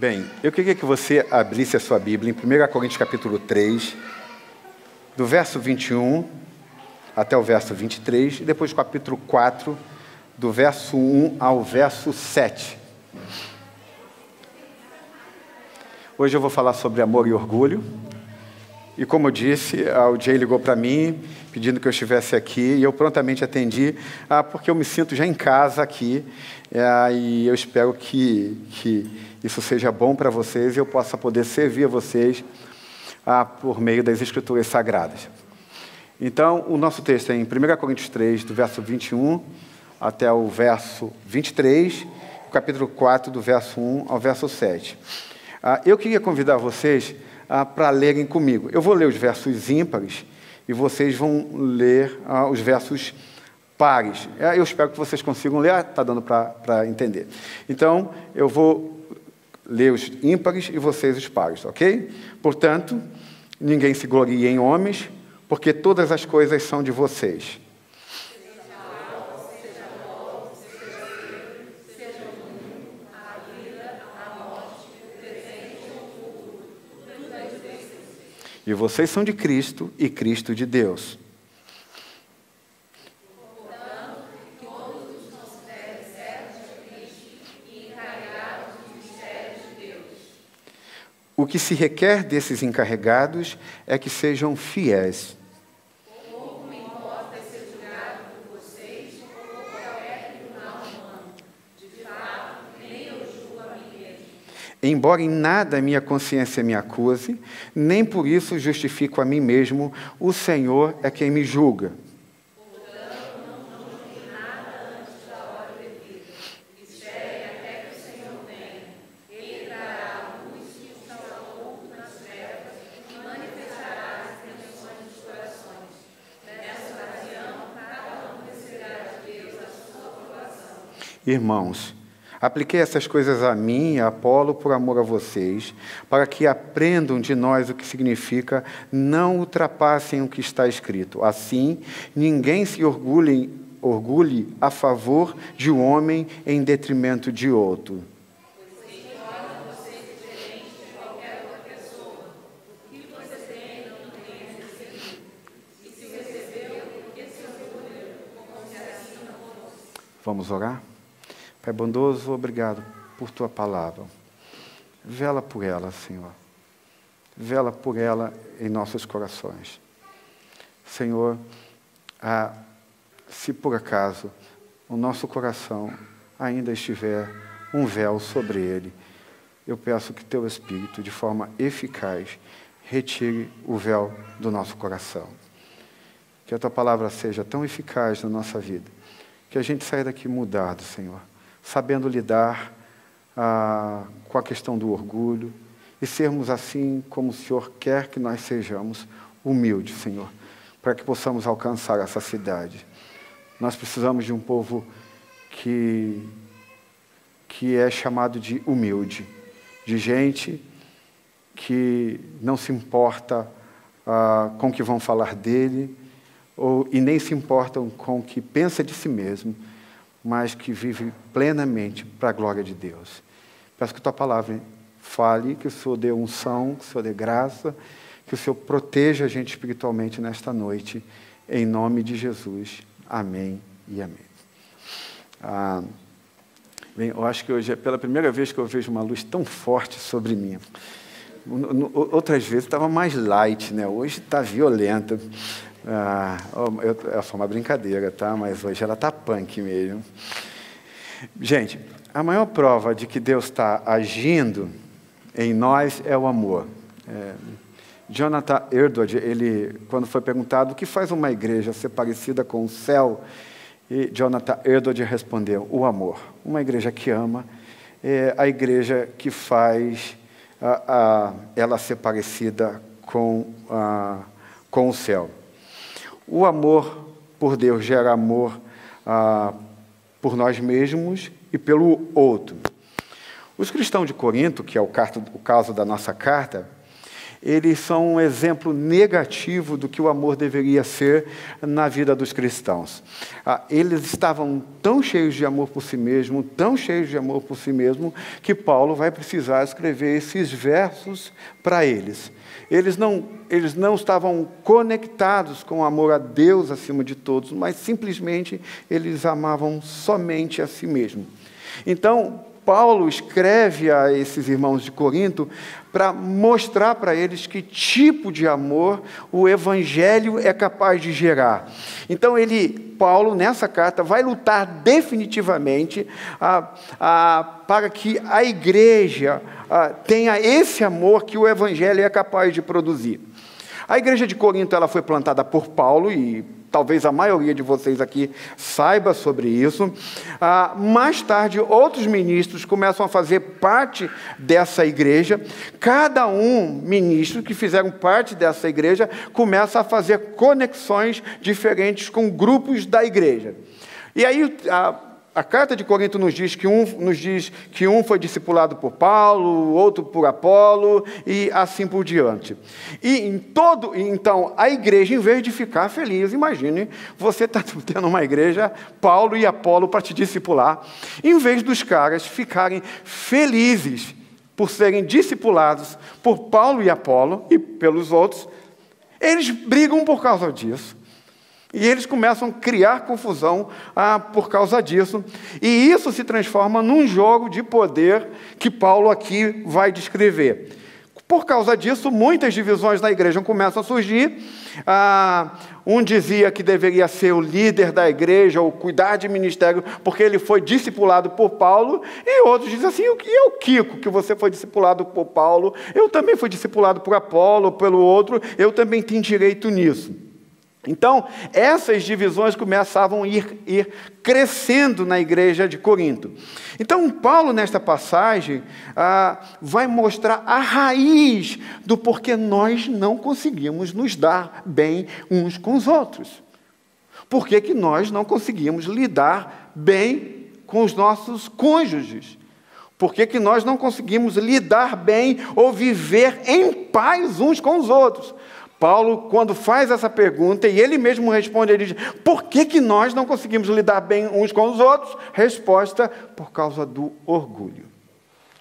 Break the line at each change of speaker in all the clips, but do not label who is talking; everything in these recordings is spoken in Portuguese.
Bem, eu queria que você abrisse a sua Bíblia em 1 Coríntios capítulo 3, do verso 21 até o verso 23, e depois capítulo 4, do verso 1 ao verso 7. Hoje eu vou falar sobre amor e orgulho. E como eu disse, o Jay ligou para mim, pedindo que eu estivesse aqui, e eu prontamente atendi, porque eu me sinto já em casa aqui, e eu espero que isso seja bom para vocês e eu possa poder servir a vocês por meio das Escrituras Sagradas. Então, o nosso texto é em 1 Coríntios 3, do verso 21 até o verso 23, capítulo 4, do verso 1 ao verso 7. Eu queria convidar vocês para lerem comigo. Eu vou ler os versos ímpares e vocês vão ler os versos pares. Eu espero que vocês consigam ler. Está dando para entender. Então, eu vou ler os ímpares e vocês os pares, ok? Portanto, ninguém se glorie em homens, porque todas as coisas são de vocês. E vocês são de Cristo e Cristo de Deus. Portanto, que todos nos considerem servos de Cristo e encarregados dos mistérios de Deus. O que se requer desses encarregados é que sejam fiéis. Pouco me importa ser julgado por vocês ou por qualquer tribunal humano. De fato, nem eu julgo a mim mesmo. Embora em nada minha consciência me acuse, nem por isso justifico a mim mesmo, o Senhor é quem me julga. Portanto, não julgue nada antes da hora devida. Espere até que o Senhor venha. Ele trará a luz que está oculto nas trevas e manifestará as intenções dos corações. Nessa ocasião, cada um receberá de Deus a sua aprovação. Irmãos, apliquei essas coisas a mim e a Apolo por amor a vocês, para que aprendam de nós o que significa não ultrapassem o que está escrito. Assim, ninguém se orgulhe a favor de um homem em detrimento de outro. Pois torna você diferente de qualquer outra pessoa. O que você tem não tem recebido. E se recebeu, por que se orgulha, como se assim não fosse? Vamos orar? Pai bondoso, obrigado por Tua palavra. Vela por ela, Senhor. Vela por ela em nossos corações. Senhor, se por acaso o nosso coração ainda estiver um véu sobre ele, eu peço que Teu Espírito, de forma eficaz, retire o véu do nosso coração. Que a Tua palavra seja tão eficaz na nossa vida, que a gente saia daqui mudado, Senhor, sabendo lidar com a questão do orgulho e sermos assim como o Senhor quer que nós sejamos, humildes, Senhor, para que possamos alcançar essa cidade. Nós precisamos de um povo que é chamado de humilde, de gente que não se importa com o que vão falar dele, e nem se importam com o que pensa de si mesmo, mas que vive plenamente para a glória de Deus. Peço que Tua palavra fale, que o Senhor dê unção, que o Senhor dê graça, que o Senhor proteja a gente espiritualmente nesta noite, em nome de Jesus. Amém e amém. Bem, eu acho que hoje é pela primeira vez que eu vejo uma luz tão forte sobre mim. Outras vezes estava mais light, né? Hoje está violenta. É só uma brincadeira, tá? Mas hoje ela está punk mesmo. Gente, a maior prova de que Deus está agindo em nós é o amor. Jonathan Edwards, ele, quando foi perguntado o que faz uma igreja ser parecida com o céu, e Jonathan Edwards respondeu: o amor. Uma igreja que ama é a igreja que faz ela ser parecida com o céu. O amor por Deus gera amor por nós mesmos e pelo outro. Os cristãos de Corinto, que é o caso da nossa carta, eles são um exemplo negativo do que o amor deveria ser na vida dos cristãos. Eles estavam tão cheios de amor por si mesmo, tão cheios de amor por si mesmo, que Paulo vai precisar escrever esses versos para eles. Eles não estavam conectados com o amor a Deus acima de todos, mas simplesmente eles amavam somente a si mesmo. Então, Paulo escreve a esses irmãos de Corinto para mostrar para eles que tipo de amor o Evangelho é capaz de gerar. Então, Paulo, nessa carta, vai lutar definitivamente para que a igreja tenha esse amor que o Evangelho é capaz de produzir. A igreja de Corinto ela foi plantada por Paulo, e talvez a maioria de vocês aqui saiba sobre isso. Mais tarde, outros ministros começam a fazer parte dessa igreja. Cada ministro que fizeram parte dessa igreja começa a fazer conexões diferentes com grupos da igreja. E aí, a carta de Corinto nos diz que um foi discipulado por Paulo, outro por Apolo, e assim por diante. Então, a igreja, em vez de ficar feliz, imagine, você está tendo uma igreja, Paulo e Apolo para te discipular, em vez dos caras ficarem felizes por serem discipulados por Paulo e Apolo, e pelos outros, eles brigam por causa disso. E eles começam a criar confusão por causa disso. E isso se transforma num jogo de poder que Paulo aqui vai descrever. Por causa disso, muitas divisões na igreja começam a surgir. Um dizia que deveria ser o líder da igreja, ou cuidar de ministério, porque ele foi discipulado por Paulo. E outros dizem assim, e o Kiko, que você foi discipulado por Paulo? Eu também fui discipulado por Apolo, pelo outro, eu também tenho direito nisso. Então, essas divisões começavam a ir crescendo na igreja de Corinto. Então, Paulo, nesta passagem, vai mostrar a raiz do porquê nós não conseguimos nos dar bem uns com os outros. Por que nós não conseguimos lidar bem com os nossos cônjuges? Por que nós não conseguimos lidar bem ou viver em paz uns com os outros? Paulo, quando faz essa pergunta, e ele mesmo responde, ele diz, por que nós não conseguimos lidar bem uns com os outros? Resposta, por causa do orgulho.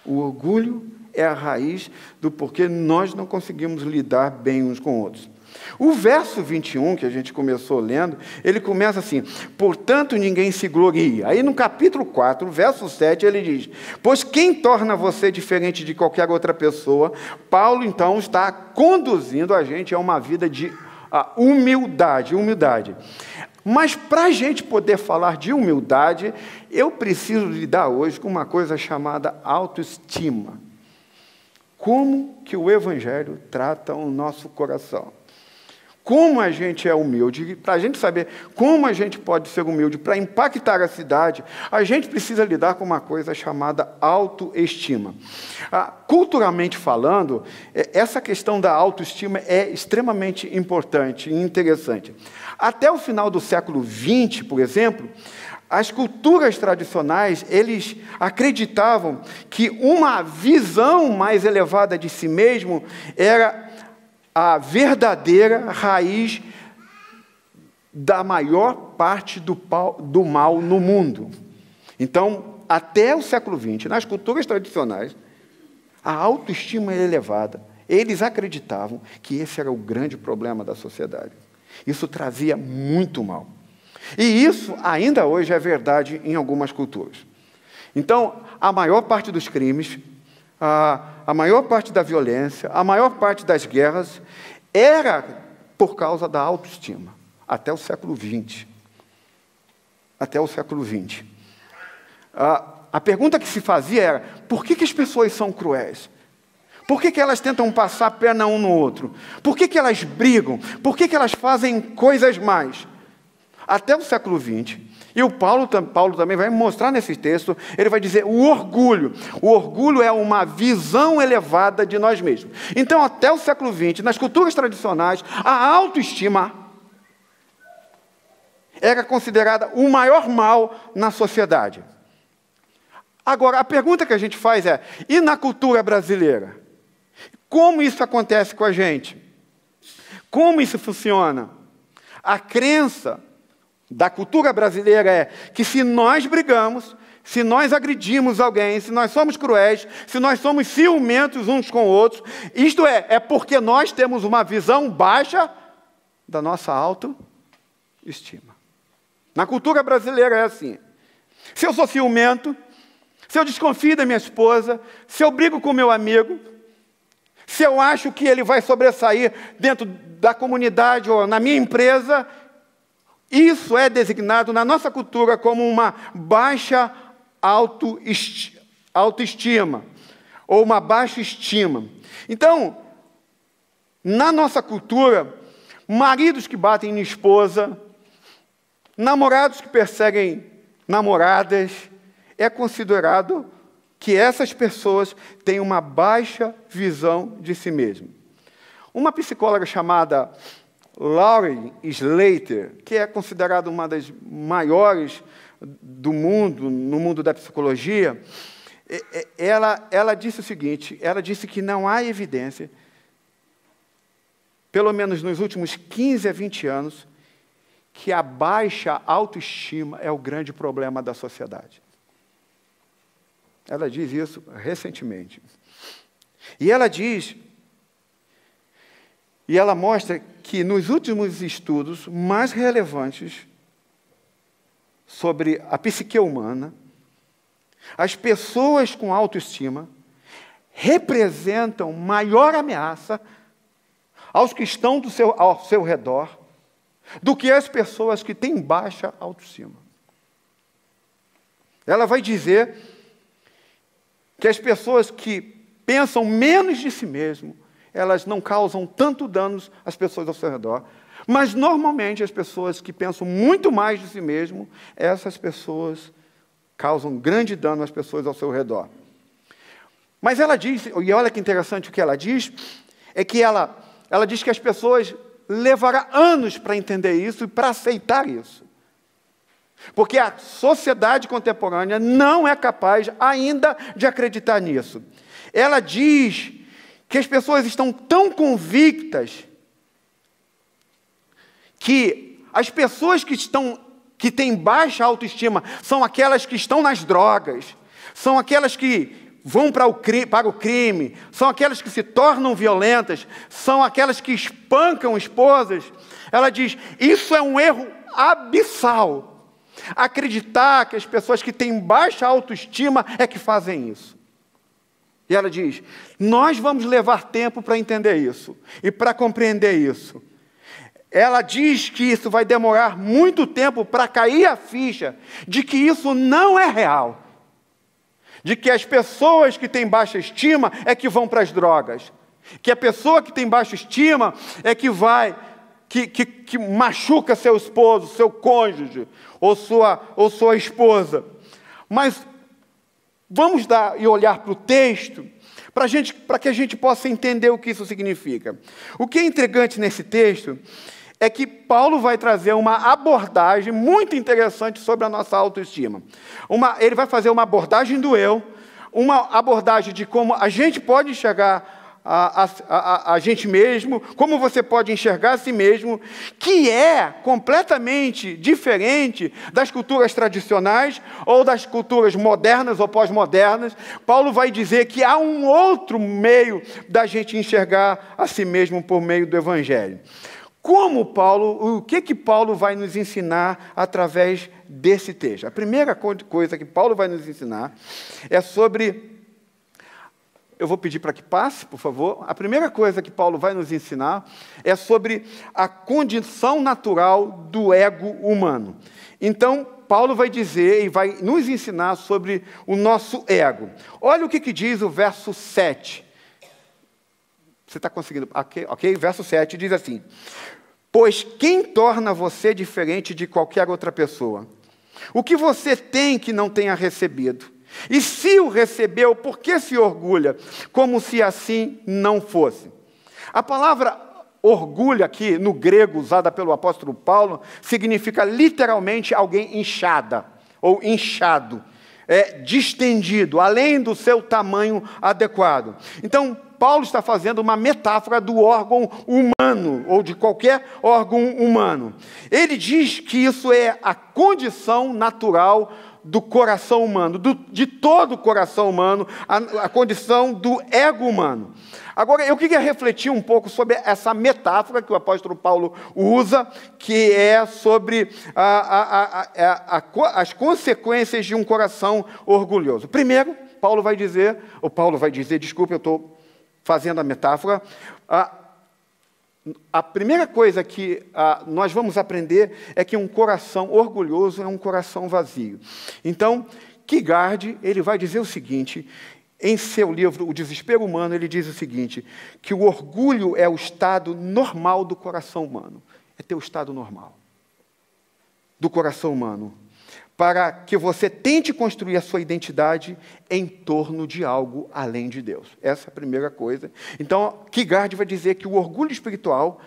O orgulho é a raiz do porquê nós não conseguimos lidar bem uns com outros. O verso 21, que a gente começou lendo, ele começa assim, portanto ninguém se gloria. Aí no capítulo 4, verso 7, ele diz, pois quem torna você diferente de qualquer outra pessoa? Paulo, então, está conduzindo a gente a uma vida de humildade. Mas para a gente poder falar de humildade, eu preciso lidar hoje com uma coisa chamada autoestima. Como que o Evangelho trata o nosso coração? Como a gente é humilde, para a gente saber como a gente pode ser humilde para impactar a cidade, a gente precisa lidar com uma coisa chamada autoestima. Culturalmente falando, essa questão da autoestima é extremamente importante e interessante. Até o final do século XX, por exemplo, as culturas tradicionais, eles acreditavam que uma visão mais elevada de si mesmo era a raiz da maior parte do mal no mundo. Então, até o século XX, nas culturas tradicionais, a autoestima era elevada. Eles acreditavam que esse era o grande problema da sociedade. Isso trazia muito mal. E isso, ainda hoje, é verdade em algumas culturas. Então, a maior parte dos crimes, a maior parte da violência, a maior parte das guerras era por causa da autoestima, até o século XX. Até o século XX. A pergunta que se fazia era, por que as pessoas são cruéis? Por que elas tentam passar a perna um no outro? Por que elas brigam? Por que elas fazem coisas más? Até o século XX. E o Paulo também vai mostrar nesse texto, ele vai dizer o orgulho. O orgulho é uma visão elevada de nós mesmos. Então, até o século XX, nas culturas tradicionais, a autoestima era considerada o maior mal na sociedade. Agora, a pergunta que a gente faz é, e na cultura brasileira? Como isso acontece com a gente? Como isso funciona? A crença da cultura brasileira é que se nós brigamos, se nós agredimos alguém, se nós somos cruéis, se nós somos ciumentos uns com outros, isto é porque nós temos uma visão baixa da nossa autoestima. Na cultura brasileira é assim. Se eu sou ciumento, se eu desconfio da minha esposa, se eu brigo com meu amigo, se eu acho que ele vai sobressair dentro da comunidade ou na minha empresa, isso é designado na nossa cultura como uma baixa autoestima ou uma baixa estima. Então, na nossa cultura, maridos que batem em esposa, namorados que perseguem namoradas, é considerado que essas pessoas têm uma baixa visão de si mesmas. Uma psicóloga chamada Lauren Slater, que é considerada uma das maiores do mundo, no mundo da psicologia, ela disse o seguinte, ela disse que não há evidência, pelo menos nos últimos 15 a 20 anos, que a baixa autoestima é o grande problema da sociedade. Ela diz isso recentemente. E ela diz, e ela mostra que nos últimos estudos mais relevantes sobre a psique humana, as pessoas com autoestima representam maior ameaça aos que estão ao seu redor do que as pessoas que têm baixa autoestima. Ela vai dizer que as pessoas que pensam menos de si mesmo, elas não causam tanto danos às pessoas ao seu redor, mas normalmente as pessoas que pensam muito mais de si mesmo, essas pessoas causam grande dano às pessoas ao seu redor. Mas ela diz, e olha que interessante o que ela diz, é que ela diz que as pessoas levará anos para entender isso e para aceitar isso. Porque a sociedade contemporânea não é capaz ainda de acreditar nisso. Ela diz que as pessoas estão tão convictas que as pessoas que têm baixa autoestima são aquelas que estão nas drogas, são aquelas que vão para o crime, são aquelas que se tornam violentas, são aquelas que espancam esposas. Ela diz, isso é um erro abissal. Acreditar que as pessoas que têm baixa autoestima é que fazem isso. E ela diz, nós vamos levar tempo para entender isso e para compreender isso. Ela diz que isso vai demorar muito tempo para cair a ficha de que isso não é real. De que as pessoas que têm baixa estima é que vão para as drogas. Que a pessoa que tem baixa estima é que que machuca seu esposo, seu cônjuge, ou sua esposa. Mas vamos dar e olhar para o texto, para que a gente possa entender o que isso significa. O que é intrigante nesse texto é que Paulo vai trazer uma abordagem muito interessante sobre a nossa autoestima. Ele vai fazer uma abordagem do eu, uma abordagem de como a gente pode enxergar a gente mesmo, como você pode enxergar a si mesmo, que é completamente diferente das culturas tradicionais ou das culturas modernas ou pós-modernas. Paulo vai dizer que há um outro meio da gente enxergar a si mesmo por meio do Evangelho. O que Paulo vai nos ensinar através desse texto? A primeira coisa que Paulo vai nos ensinar é sobre... Eu vou pedir para que passe, por favor. A primeira coisa que Paulo vai nos ensinar é sobre a condição natural do ego humano. Então, Paulo vai dizer e vai nos ensinar sobre o nosso ego. Olha o que diz o verso 7. Você está conseguindo? Ok? Verso 7 diz assim: pois quem torna você diferente de qualquer outra pessoa? O que você tem que não tenha recebido? E se o recebeu, por que se orgulha? Como se assim não fosse. A palavra orgulho aqui, no grego, usada pelo apóstolo Paulo, significa literalmente alguém inchada, ou inchado, distendido, além do seu tamanho adequado. Então, Paulo está fazendo uma metáfora do órgão humano, ou de qualquer órgão humano. Ele diz que isso é a condição natural do coração humano, de todo o coração humano, a condição do ego humano. Agora, eu queria refletir um pouco sobre essa metáfora que o apóstolo Paulo usa, que é sobre as consequências de um coração orgulhoso. Primeiro, Paulo vai dizer, desculpe, eu estou fazendo a metáfora, a primeira coisa que nós vamos aprender é que um coração orgulhoso é um coração vazio. Então, Kierkegaard, ele vai dizer o seguinte, em seu livro O Desespero Humano, ele diz o seguinte, que o orgulho é o estado normal do coração humano. É teu estado normal do coração humano. Para que você tente construir a sua identidade em torno de algo além de Deus. Essa é a primeira coisa. Então, Kierkegaard vai dizer que o orgulho espiritual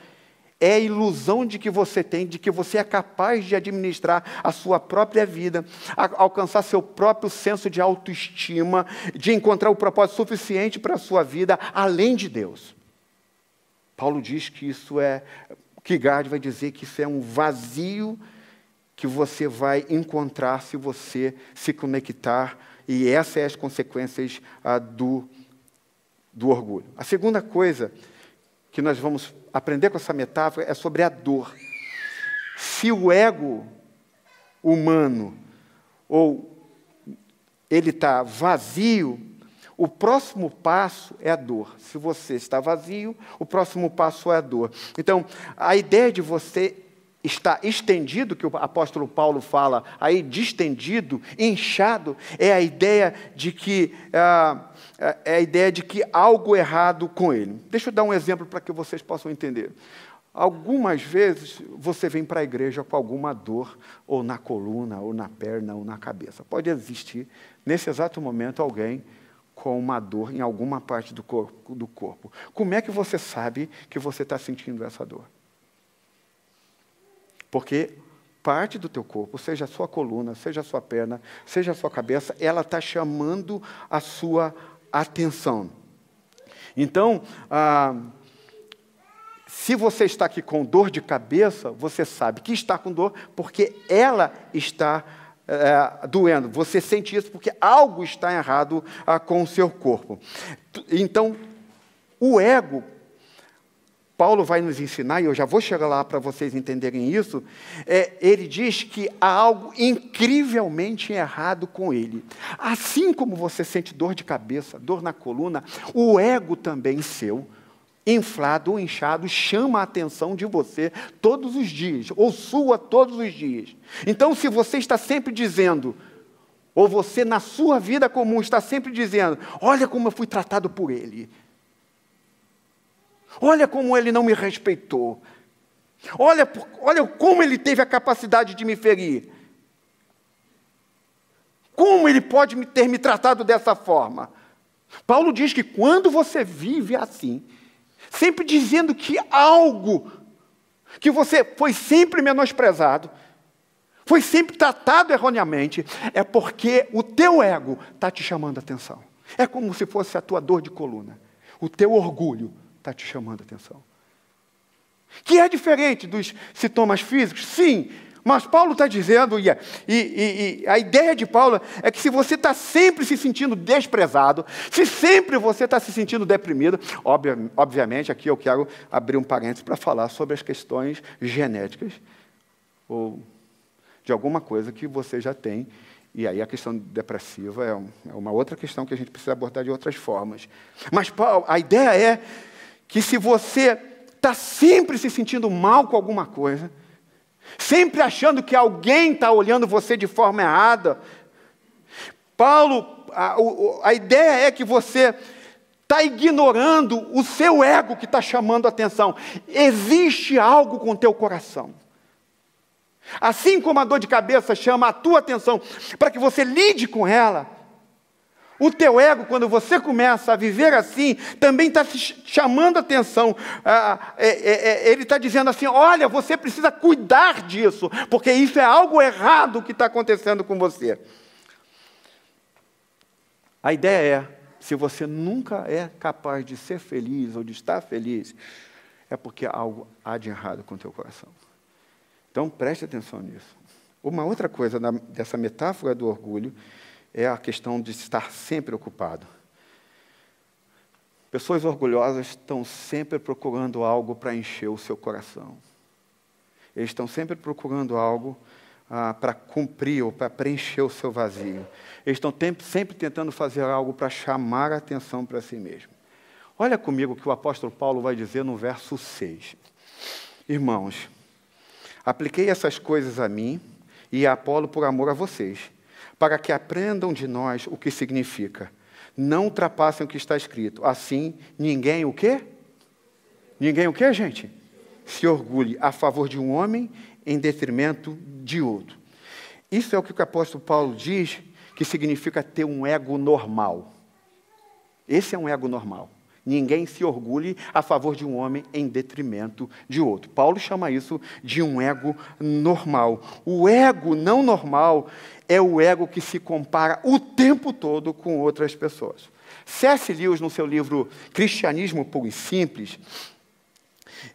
é a ilusão de que você tem, de que você é capaz de administrar a sua própria vida, alcançar seu próprio senso de autoestima, de encontrar o propósito suficiente para a sua vida além de Deus. Paulo diz que isso Kierkegaard vai dizer que isso é um vazio que você vai encontrar se você se conectar, e essas são as consequências do orgulho. A segunda coisa que nós vamos aprender com essa metáfora é sobre a dor. Se o ego humano, ele está vazio, o próximo passo é a dor. Se você está vazio, o próximo passo é a dor. Então, a ideia de você está estendido, que o apóstolo Paulo fala aí, distendido, inchado, é a ideia de que algo errado com ele. Deixa eu dar um exemplo para que vocês possam entender. Algumas vezes você vem para a igreja com alguma dor, ou na coluna, ou na perna, ou na cabeça. Pode existir, nesse exato momento, alguém com uma dor em alguma parte do corpo. Como é que você sabe que você está sentindo essa dor? Porque parte do teu corpo, seja a sua coluna, seja a sua perna, seja a sua cabeça, ela está chamando a sua atenção. Então, se você está aqui com dor de cabeça, você sabe que está com dor porque ela está doendo. Você sente isso porque algo está errado com o seu corpo. Então, o ego, Paulo vai nos ensinar, e eu já vou chegar lá para vocês entenderem isso, ele diz que há algo incrivelmente errado com ele. Assim como você sente dor de cabeça, dor na coluna, o ego também seu, inflado ou inchado, chama a atenção de você todos os dias, ou sua todos os dias. Então, se você está sempre dizendo, ou você na sua vida comum está sempre dizendo, olha como eu fui tratado por ele, olha como ele não me respeitou. Olha como ele teve a capacidade de me ferir. Como ele pode ter me tratado dessa forma? Paulo diz que quando você vive assim, sempre dizendo que algo, que você foi sempre menosprezado, foi sempre tratado erroneamente, é porque o teu ego está te chamando a atenção. É como se fosse a tua dor de coluna. O teu orgulho está te chamando a atenção. Que é diferente dos sintomas físicos? Sim, mas Paulo está dizendo, e a ideia de Paulo é que se você está sempre se sentindo desprezado, se sempre você está se sentindo deprimido, obviamente, aqui eu quero abrir um parênteses para falar sobre as questões genéticas, ou de alguma coisa que você já tem, e aí a questão depressiva é uma outra questão que a gente precisa abordar de outras formas. Mas a ideia é que se você está sempre se sentindo mal com alguma coisa, sempre achando que alguém está olhando você de forma errada, a ideia é que você está ignorando o seu ego que está chamando a atenção. Existe algo com o teu coração. Assim como a dor de cabeça chama a tua atenção para que você lide com ela, o teu ego, quando você começa a viver assim, também está chamando a atenção. Ele está dizendo assim, olha, você precisa cuidar disso, porque isso é algo errado que está acontecendo com você. A ideia é, Se você nunca é capaz de ser feliz ou de estar feliz, é porque algo há de errado com o teu coração. Então, preste atenção nisso. Uma outra coisa dessa metáfora do orgulho é a questão de estar sempre ocupado. Pessoas orgulhosas estão sempre procurando algo para encher o seu coração. Eles estão sempre procurando algo para cumprir ou para preencher o seu vazio. Eles estão sempre tentando fazer algo para chamar a atenção para si mesmo. Olha comigo o que o apóstolo Paulo vai dizer no verso 6. Irmãos, apliquei essas coisas a mim e a Apolo por amor a vocês, para que aprendam de nós o que significa. Não ultrapassem o que está escrito. Assim, ninguém o quê? Ninguém o quê, gente? Se orgulhe a favor de um homem em detrimento de outro. Isso é o que o apóstolo Paulo diz que significa ter um ego normal. Esse é um ego normal. Ninguém se orgulhe a favor de um homem em detrimento de outro. Paulo chama isso de um ego normal. O ego não normal é o ego que se compara o tempo todo com outras pessoas. C.S. Lewis, no seu livro Cristianismo Puro e Simples,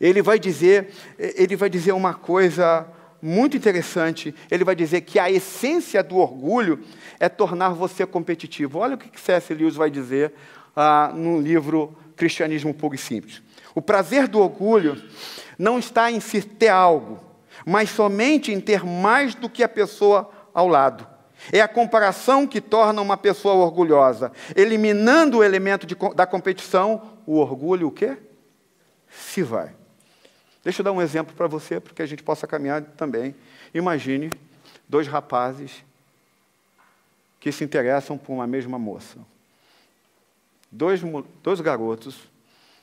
ele vai dizer uma coisa muito interessante. Ele vai dizer que a essência do orgulho é tornar você competitivo. Olha o que C.S. Lewis vai dizer no livro Cristianismo Puro e Simples. O prazer do orgulho não está em se ter algo, mas somente em ter mais do que a pessoa ao lado. É a comparação que torna uma pessoa orgulhosa. Eliminando o elemento da competição, o orgulho o quê? Se vai. Deixa eu dar um exemplo para você, para que a gente possa caminhar também. Imagine 2 rapazes que se interessam por uma mesma moça. 2 garotos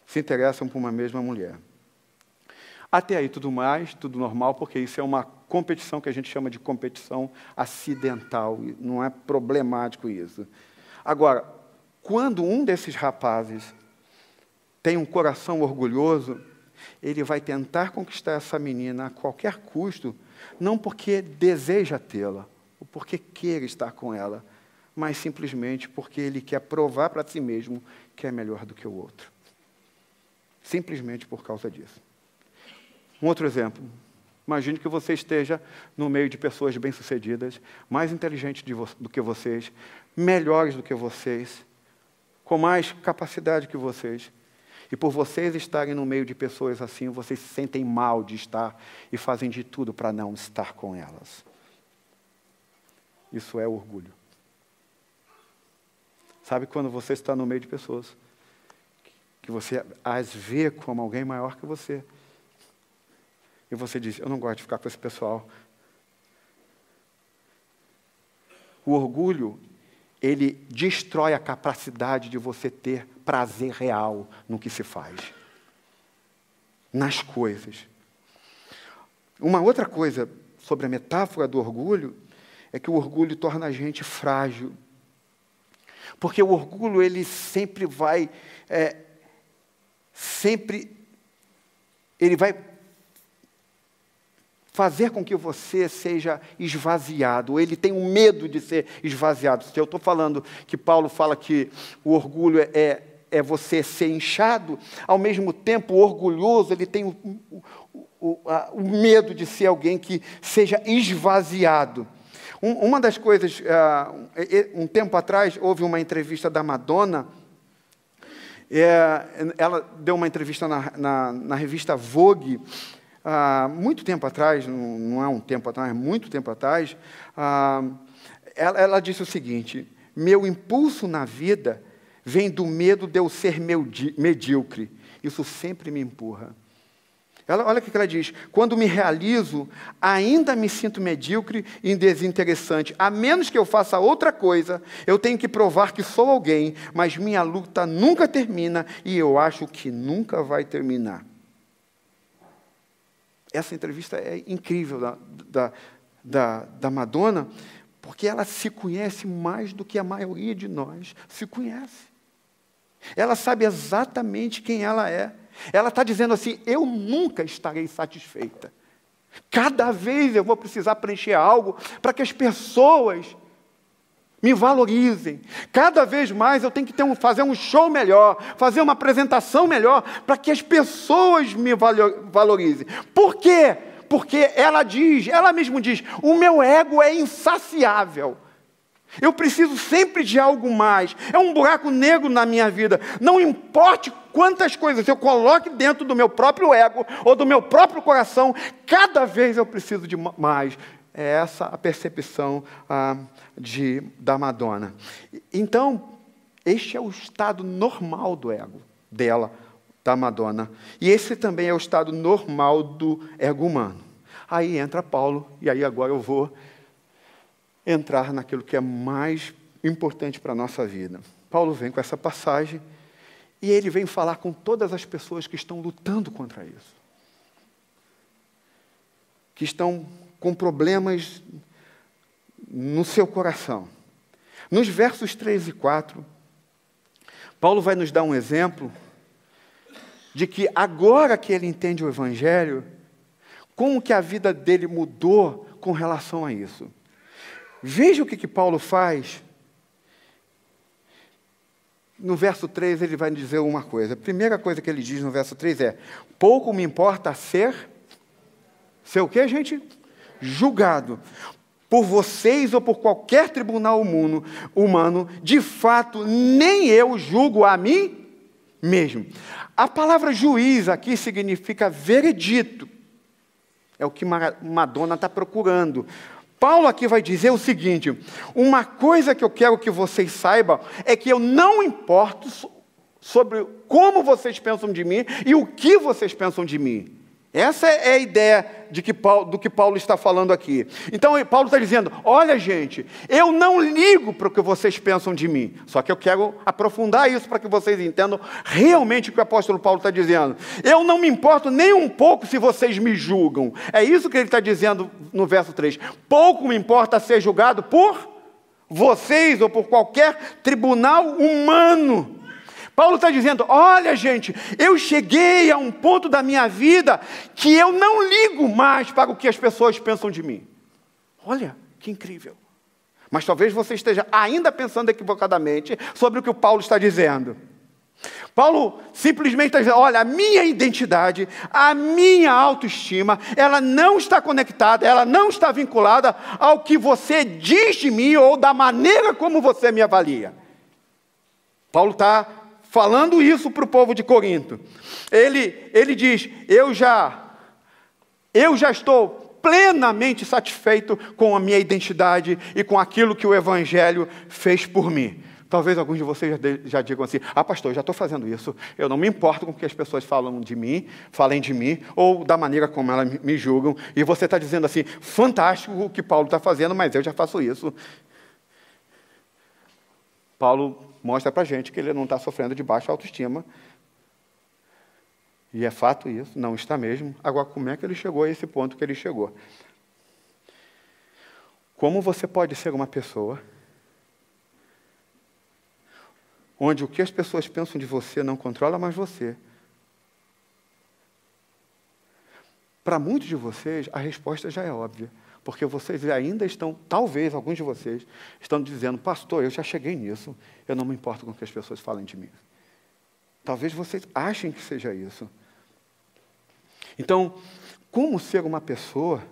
se interessam por uma mesma mulher. Até aí tudo normal, porque isso é uma competição que a gente chama de competição acidental, não é problemático isso. Agora, quando um desses rapazes tem um coração orgulhoso, ele vai tentar conquistar essa menina a qualquer custo, não porque deseja tê-la, ou porque quer estar com ela, mas simplesmente porque ele quer provar para si mesmo que é melhor do que o outro. Simplesmente por causa disso. Um outro exemplo. Imagine que você esteja no meio de pessoas bem-sucedidas, mais inteligentes do que vocês, melhores do que vocês, com mais capacidade que vocês. E por vocês estarem no meio de pessoas assim, vocês se sentem mal de estar e fazem de tudo para não estar com elas. Isso é orgulho. Sabe quando você está no meio de pessoas que você as vê como alguém maior que você, e você diz, eu não gosto de ficar com esse pessoal. O orgulho, ele destrói a capacidade de você ter prazer real no que se faz, nas coisas. Uma outra coisa sobre a metáfora do orgulho é que o orgulho torna a gente frágil. Porque o orgulho, ele sempre vai fazer com que você seja esvaziado. Ele tem um medo de ser esvaziado. Se eu estou falando que Paulo fala que o orgulho é você ser inchado, ao mesmo tempo o orgulhoso, ele tem o medo de ser alguém que seja esvaziado. Uma das coisas, um tempo atrás, houve uma entrevista da Madonna. Ela deu uma entrevista na revista Vogue, muito tempo atrás, não é um tempo atrás, é muito tempo atrás. Ela disse o seguinte: meu impulso na vida vem do medo de eu ser medíocre. Isso sempre me empurra. Olha o que ela diz. Quando me realizo, ainda me sinto medíocre e desinteressante. A menos que eu faça outra coisa, eu tenho que provar que sou alguém, mas minha luta nunca termina e eu acho que nunca vai terminar. Essa entrevista é incrível da Madonna, porque ela se conhece mais do que a maioria de nós se conhece. Ela sabe exatamente quem ela é. Ela está dizendo assim, eu nunca estarei satisfeita. Cada vez eu vou precisar preencher algo para que as pessoas me valorizem. Cada vez mais eu tenho que fazer um show melhor, fazer uma apresentação melhor, para que as pessoas me valorizem. Por quê? Porque ela mesma diz, o meu ego é insaciável. Eu preciso sempre de algo mais. É um buraco negro na minha vida. Não importe quantas coisas eu coloque dentro do meu próprio ego ou do meu próprio coração, cada vez eu preciso de mais. É essa a percepção da Madonna. Então, este é o estado normal do ego dela, da Madonna. E esse também é o estado normal do ego humano. Aí entra Paulo, e aí agora eu vou entrar naquilo que é mais importante para a nossa vida. Paulo vem com essa passagem, e ele vem falar com todas as pessoas que estão lutando contra isso. Que estão com problemas no seu coração. Nos versos 3 e 4, Paulo vai nos dar um exemplo de que agora que ele entende o Evangelho, como que a vida dele mudou com relação a isso. Veja o que Paulo faz. No verso 3 ele vai dizer uma coisa. A primeira coisa que ele diz no verso 3 é: pouco me importa ser o quê, gente? Julgado por vocês ou por qualquer tribunal humano, de fato, nem eu julgo a mim mesmo. A palavra juiz aqui significa veredito. É o que Madonna está procurando. Paulo aqui vai dizer o seguinte: uma coisa que eu quero que vocês saibam é que eu não importo sobre como vocês pensam de mim e o que vocês pensam de mim. Essa é a ideia do que Paulo está falando aqui. Então, Paulo está dizendo, olha, gente, eu não ligo para o que vocês pensam de mim. Só que eu quero aprofundar isso para que vocês entendam realmente o que o apóstolo Paulo está dizendo. Eu não me importo nem um pouco se vocês me julgam. É isso que ele está dizendo no verso 3. Pouco me importa ser julgado por vocês ou por qualquer tribunal humano. Paulo está dizendo, olha, gente, eu cheguei a um ponto da minha vida que eu não ligo mais para o que as pessoas pensam de mim. Olha, que incrível. Mas talvez você esteja ainda pensando equivocadamente sobre o que o Paulo está dizendo. Paulo simplesmente está dizendo, olha, a minha identidade, a minha autoestima, ela não está conectada, ela não está vinculada ao que você diz de mim ou da maneira como você me avalia. Paulo está falando isso para o povo de Corinto. Ele diz, eu já estou plenamente satisfeito com a minha identidade e com aquilo que o Evangelho fez por mim. Talvez alguns de vocês já digam assim, pastor, eu já estou fazendo isso, eu não me importo com o que as pessoas falem de mim, ou da maneira como elas me julgam, e você está dizendo assim, fantástico o que Paulo está fazendo, mas eu já faço isso. Paulo mostra para a gente que ele não está sofrendo de baixa autoestima. E é fato isso, não está mesmo. Agora, como é que ele chegou a esse ponto que ele chegou? Como você pode ser uma pessoa onde o que as pessoas pensam de você não controla mais você? Para muitos de vocês, a resposta já é óbvia. Porque vocês ainda estão, talvez alguns de vocês, estão dizendo, pastor, eu já cheguei nisso, eu não me importo com o que as pessoas falem de mim. Talvez vocês achem que seja isso. Então, como ser uma pessoa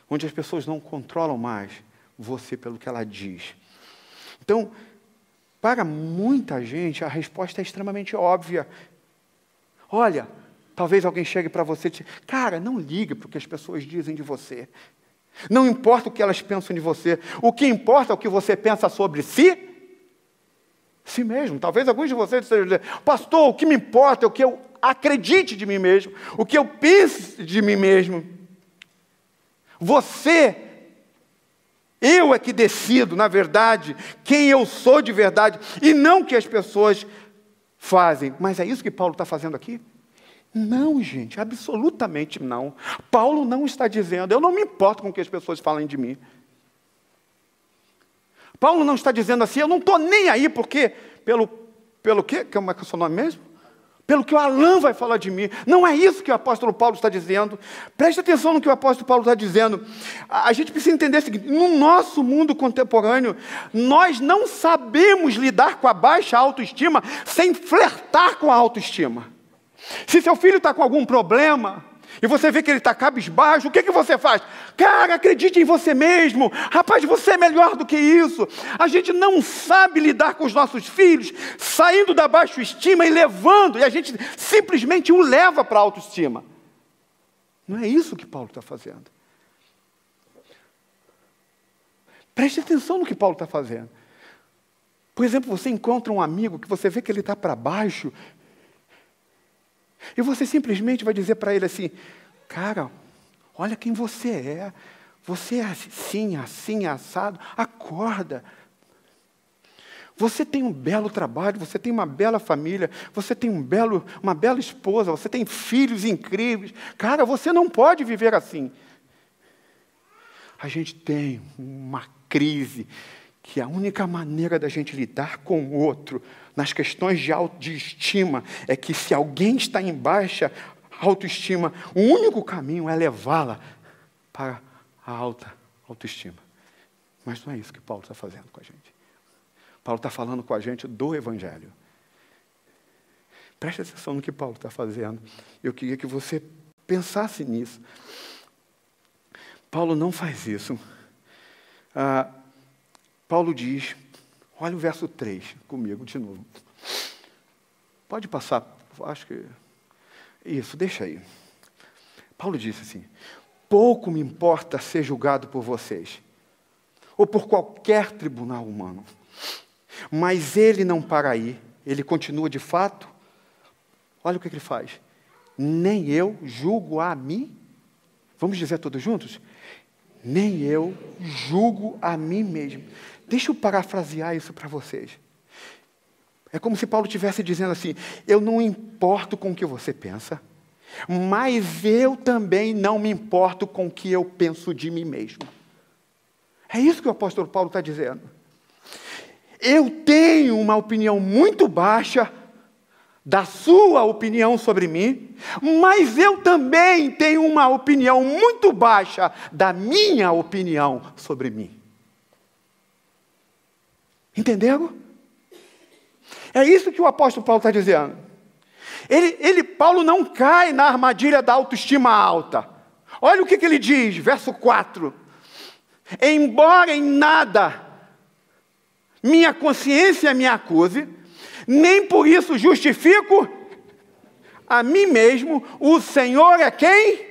onde as pessoas não controlam mais você pelo que ela diz? Então, para muita gente, a resposta é extremamente óbvia. Olha, talvez alguém chegue para você e diga, cara, não ligue para o que as pessoas dizem de você. Não importa o que elas pensam de você. O que importa é o que você pensa sobre si mesmo. Talvez alguns de vocês estejam dizendo, pastor, o que me importa é o que eu acredite de mim mesmo, o que eu pense de mim mesmo. Eu é que decido, na verdade, quem eu sou de verdade, e não o que as pessoas fazem. Mas é isso que Paulo está fazendo aqui? Não, gente, absolutamente não. Paulo não está dizendo, eu não me importo com o que as pessoas falem de mim. Paulo não está dizendo assim, eu não estou nem aí, porque, pelo quê? Como é que é o seu nome mesmo? pelo que o Alan vai falar de mim. Não é isso que o apóstolo Paulo está dizendo. Preste atenção no que o apóstolo Paulo está dizendo. A gente precisa entender o seguinte: no nosso mundo contemporâneo, nós não sabemos lidar com a baixa autoestima sem flertar com a autoestima. Se seu filho está com algum problema, e você vê que ele está cabisbaixo, o que você faz? Cara, acredite em você mesmo. Rapaz, você é melhor do que isso. A gente não sabe lidar com os nossos filhos, saindo da baixa estima e levando, e a gente simplesmente o leva para a autoestima. Não é isso que Paulo está fazendo. Preste atenção no que Paulo está fazendo. Por exemplo, você encontra um amigo que você vê que ele está para baixo, e você simplesmente vai dizer para ele assim: cara, olha quem você é. Você é assim, assim, assado. Acorda. Você tem um belo trabalho, você tem uma bela família, você tem uma bela esposa, você tem filhos incríveis. Cara, você não pode viver assim. A gente tem uma crise que a única maneira da gente lidar com o outro nas questões de estima é que, se alguém está em baixa autoestima, o único caminho é levá-la para a alta autoestima. Mas não é isso que Paulo está fazendo com a gente. Paulo está falando com a gente do Evangelho. Preste atenção no que Paulo está fazendo. Eu queria que você pensasse nisso. Paulo não faz isso. Paulo diz, olha o verso 3 comigo de novo. Pode passar, acho que... Isso, deixa aí. Paulo disse assim: pouco me importa ser julgado por vocês, ou por qualquer tribunal humano. Mas ele não para aí, ele continua de fato. Olha o que ele faz. Nem eu julgo a mim. Vamos dizer todos juntos? Nem eu julgo a mim mesmo. Deixa eu parafrasear isso para vocês. É como se Paulo estivesse dizendo assim: eu não importo com o que você pensa, mas eu também não me importo com o que eu penso de mim mesmo. É isso que o apóstolo Paulo está dizendo. Eu tenho uma opinião muito baixa da sua opinião sobre mim, mas eu também tenho uma opinião muito baixa da minha opinião sobre mim. Entenderam? É isso que o apóstolo Paulo está dizendo. Paulo não cai na armadilha da autoestima alta. Olha o que ele diz, verso 4. Embora em nada minha consciência me acuse, nem por isso justifico a mim mesmo, o Senhor é quem?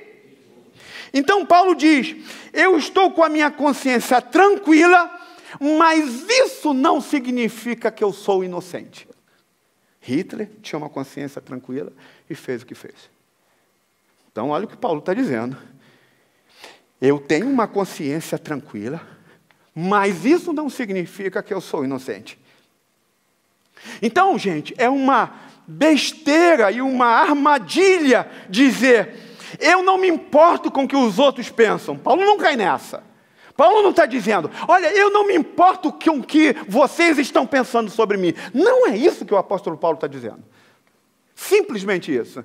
Então Paulo diz: eu estou com a minha consciência tranquila, mas isso não significa que eu sou inocente. Hitler tinha uma consciência tranquila e fez o que fez. Então, olha o que Paulo está dizendo. Eu tenho uma consciência tranquila, mas isso não significa que eu sou inocente. Então, gente, é uma besteira e uma armadilha dizer: eu não me importo com o que os outros pensam. Paulo não cai nessa. Paulo não está dizendo: olha, eu não me importo com o que vocês estão pensando sobre mim. Não é isso que o apóstolo Paulo está dizendo. Simplesmente isso.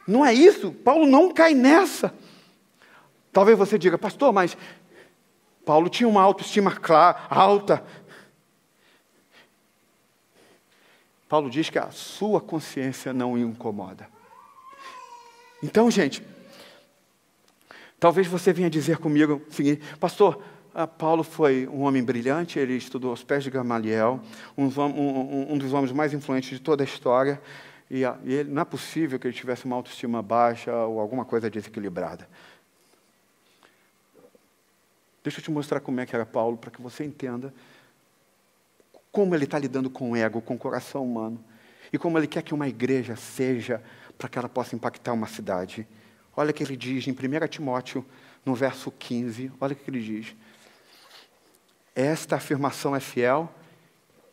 Não é isso. Paulo não cai nessa. Talvez você diga: pastor, mas Paulo tinha uma autoestima alta. Paulo diz que a sua consciência não o incomoda. Então, gente, talvez você venha dizer comigo o seguinte: pastor, Paulo foi um homem brilhante, ele estudou aos pés de Gamaliel, um dos homens mais influentes de toda a história, e ele, não é possível que ele tivesse uma autoestima baixa ou alguma coisa desequilibrada. Deixa eu te mostrar como é que era Paulo, para que você entenda como ele está lidando com o ego, com o coração humano, e como ele quer que uma igreja seja, para que ela possa impactar uma cidade. Olha o que ele diz em 1 Timóteo, no verso 15, olha o que ele diz. Esta afirmação é fiel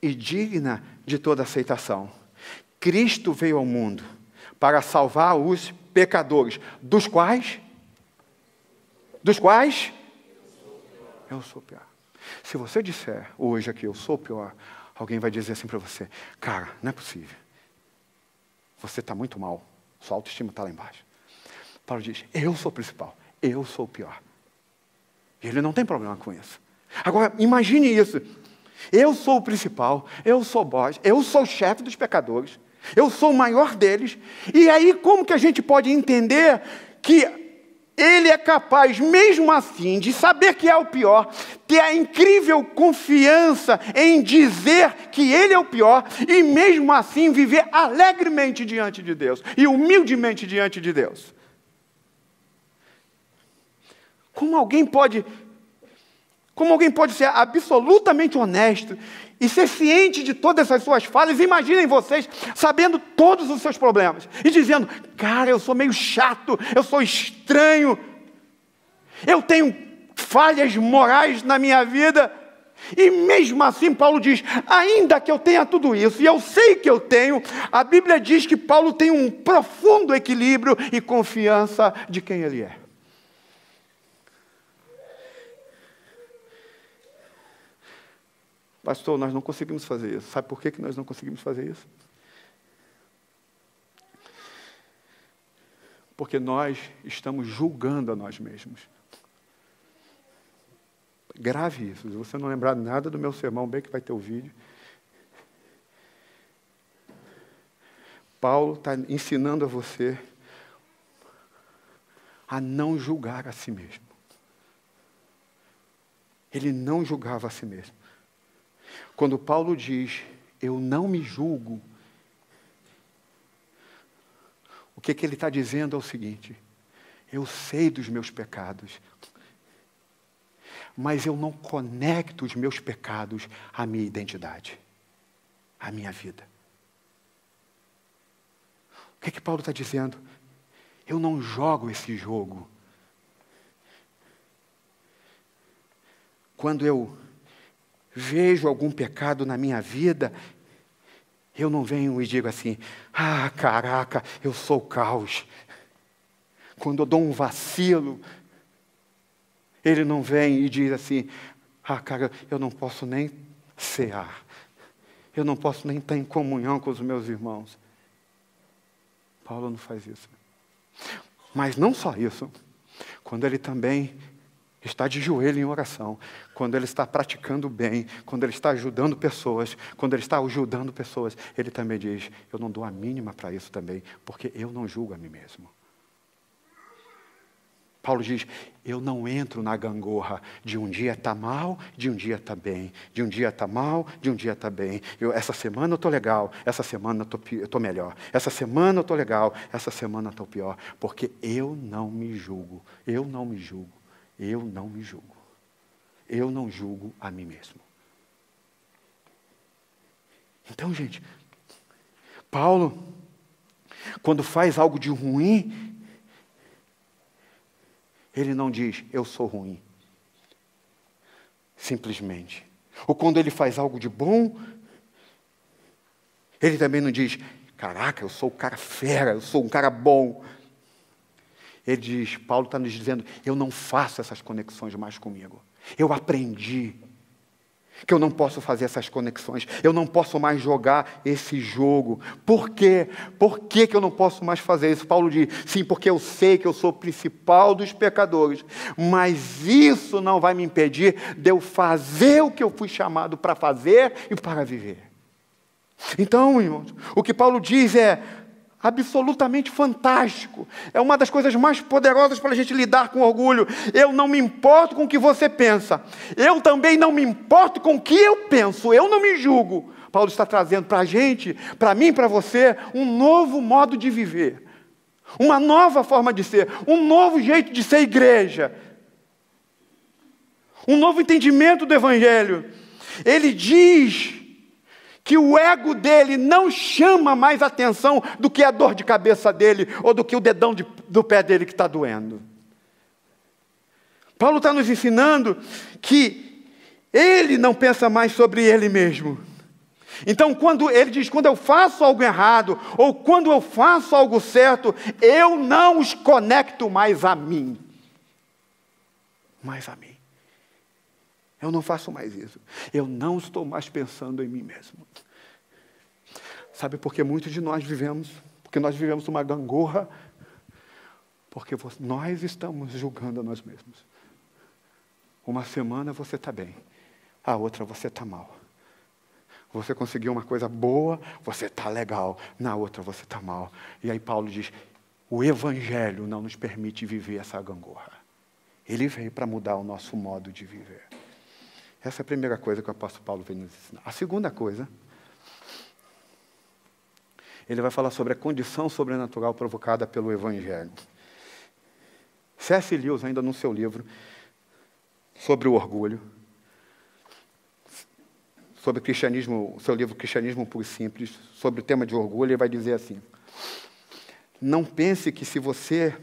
e digna de toda aceitação. Cristo veio ao mundo para salvar os pecadores, dos quais? Eu sou pior. Se você disser hoje aqui, eu sou pior, Alguém vai dizer assim para você, cara, não é possível. Você está muito mal. Sua autoestima está lá embaixo. Paulo diz, eu sou o principal. Eu sou o pior. Ele não tem problema com isso. Agora, imagine isso. Eu sou o principal. Eu sou o boss. Eu sou o chefe dos pecadores. Eu sou o maior deles. E aí, como que a gente pode entender que ele é capaz, mesmo assim, de saber que é o pior, ter a incrível confiança em dizer que ele é o pior, e mesmo assim viver alegremente diante de Deus, e humildemente diante de Deus? Como alguém pode ser absolutamente honesto e ser ciente de todas as suas falhas? Imaginem vocês sabendo todos os seus problemas e dizendo, cara, eu sou meio chato, eu sou estranho, eu tenho falhas morais na minha vida. E mesmo assim Paulo diz, ainda que eu tenha tudo isso, e eu sei que eu tenho, a Bíblia diz que Paulo tem um profundo equilíbrio e confiança de quem ele é. Pastor, nós não conseguimos fazer isso. Sabe por que nós não conseguimos fazer isso? Porque nós estamos julgando a nós mesmos. Grave isso. Se você não lembrar nada do meu sermão, bem que vai ter o vídeo. Paulo está ensinando a você a não julgar a si mesmo. Ele não julgava a si mesmo. Quando Paulo diz, eu não me julgo, o que ele está dizendo é o seguinte, eu sei dos meus pecados, mas eu não conecto os meus pecados à minha identidade, à minha vida. O que Paulo está dizendo? Eu não jogo esse jogo. Quando eu vejo algum pecado na minha vida, eu não venho e digo assim, ah, caraca, eu sou o caos. Quando eu dou um vacilo, ele não vem e diz assim, ah, cara, eu não posso nem cear. Eu não posso nem estar em comunhão com os meus irmãos. Paulo não faz isso. Mas não só isso. Quando ele também está de joelho em oração, quando ele está praticando o bem, quando ele está ajudando pessoas, quando ele está ajudando pessoas, ele também diz, eu não dou a mínima para isso também, porque eu não julgo a mim mesmo. Paulo diz, eu não entro na gangorra de um dia está mal, de um dia está bem, de um dia está mal, de um dia está bem. Essa semana eu estou legal, essa semana eu estou melhor, essa semana eu estou legal, essa semana eu estou pior, porque eu não me julgo, eu não me julgo. Eu não me julgo. Eu não julgo a mim mesmo. Então, gente, Paulo, quando faz algo de ruim, ele não diz, eu sou ruim. Simplesmente. Ou quando ele faz algo de bom, ele também não diz, caraca, eu sou o cara fera, eu sou um cara bom. Ele diz, Paulo está nos dizendo, eu não faço essas conexões mais comigo. Eu aprendi que eu não posso fazer essas conexões. Eu não posso mais jogar esse jogo. Por quê? Por que eu não posso mais fazer isso? Paulo diz, sim, porque eu sei que eu sou o principal dos pecadores. Mas isso não vai me impedir de eu fazer o que eu fui chamado para fazer e para viver. Então, irmãos, o que Paulo diz é absolutamente fantástico. É uma das coisas mais poderosas para a gente lidar com orgulho. Eu não me importo com o que você pensa. Eu também não me importo com o que eu penso. Eu não me julgo. Paulo está trazendo para a gente, para mim, para você, um novo modo de viver. Uma nova forma de ser. Um novo jeito de ser igreja. Um novo entendimento do Evangelho. Ele diz que o ego dele não chama mais atenção do que a dor de cabeça dele, ou do que o dedão do pé dele que está doendo. Paulo está nos ensinando que ele não pensa mais sobre ele mesmo. Então, quando ele diz, quando eu faço algo errado, ou quando eu faço algo certo, eu não os conecto mais a mim. Mais a mim. Eu não faço mais isso. Eu não estou mais pensando em mim mesmo. Sabe por que muitos de nós vivemos? Porque nós vivemos uma gangorra. Porque nós estamos julgando a nós mesmos. Uma semana você está bem. A outra você está mal. Você conseguiu uma coisa boa, você está legal. Na outra você está mal. E aí Paulo diz, o Evangelho não nos permite viver essa gangorra. Ele veio para mudar o nosso modo de viver. Essa é a primeira coisa que o apóstolo Paulo vem nos ensinar. A segunda coisa, ele vai falar sobre a condição sobrenatural provocada pelo Evangelho. C.S. Lewis, ainda no seu livro, sobre o orgulho, sobre cristianismo, seu livro Cristianismo Puro e Simples, sobre o tema de orgulho, ele vai dizer assim, não pense que se você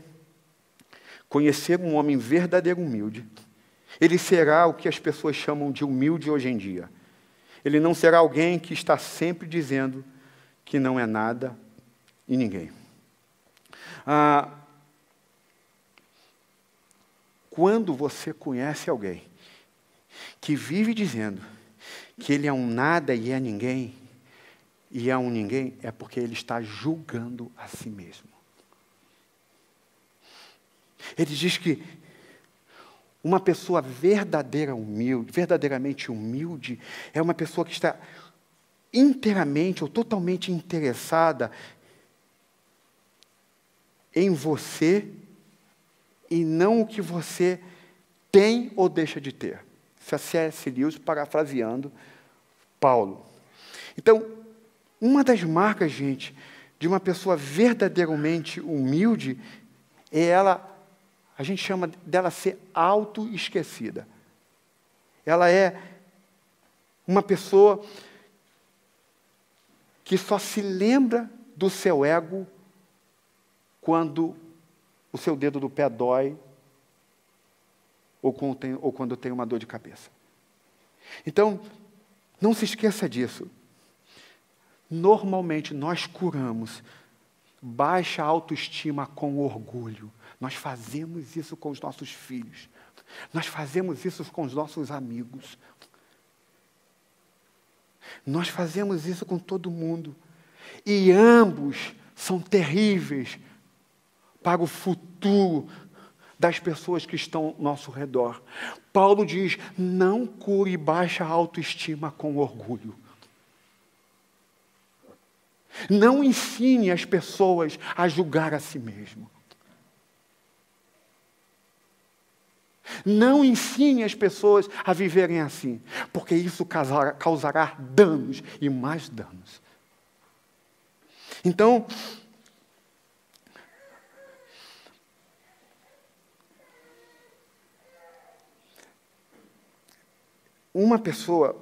conhecer um homem verdadeiro humilde, ele será o que as pessoas chamam de humilde hoje em dia. Ele não será alguém que está sempre dizendo que não é nada e ninguém. Quando você conhece alguém que vive dizendo que ele é um nada e é ninguém, e é um ninguém, é porque ele está julgando a si mesmo. Ele diz que uma pessoa verdadeiramente humilde, é uma pessoa que está inteiramente ou totalmente interessada em você e não o que você tem ou deixa de ter. Isso é C.S. Lewis parafraseando Paulo. Então, uma das marcas, gente, de uma pessoa verdadeiramente humilde é ela, a gente chama dela ser autoesquecida. Ela é uma pessoa que só se lembra do seu ego quando o seu dedo do pé dói ou quando tem uma dor de cabeça. Então, não se esqueça disso. Normalmente, nós curamos baixa autoestima com orgulho. Nós fazemos isso com os nossos filhos. Nós fazemos isso com os nossos amigos. Nós fazemos isso com todo mundo. E ambos são terríveis para o futuro das pessoas que estão ao nosso redor. Paulo diz, não cure baixa autoestima com orgulho. Não ensine as pessoas a julgar a si mesmo. Não ensine as pessoas a viverem assim, porque isso causará danos e mais danos. Então, uma pessoa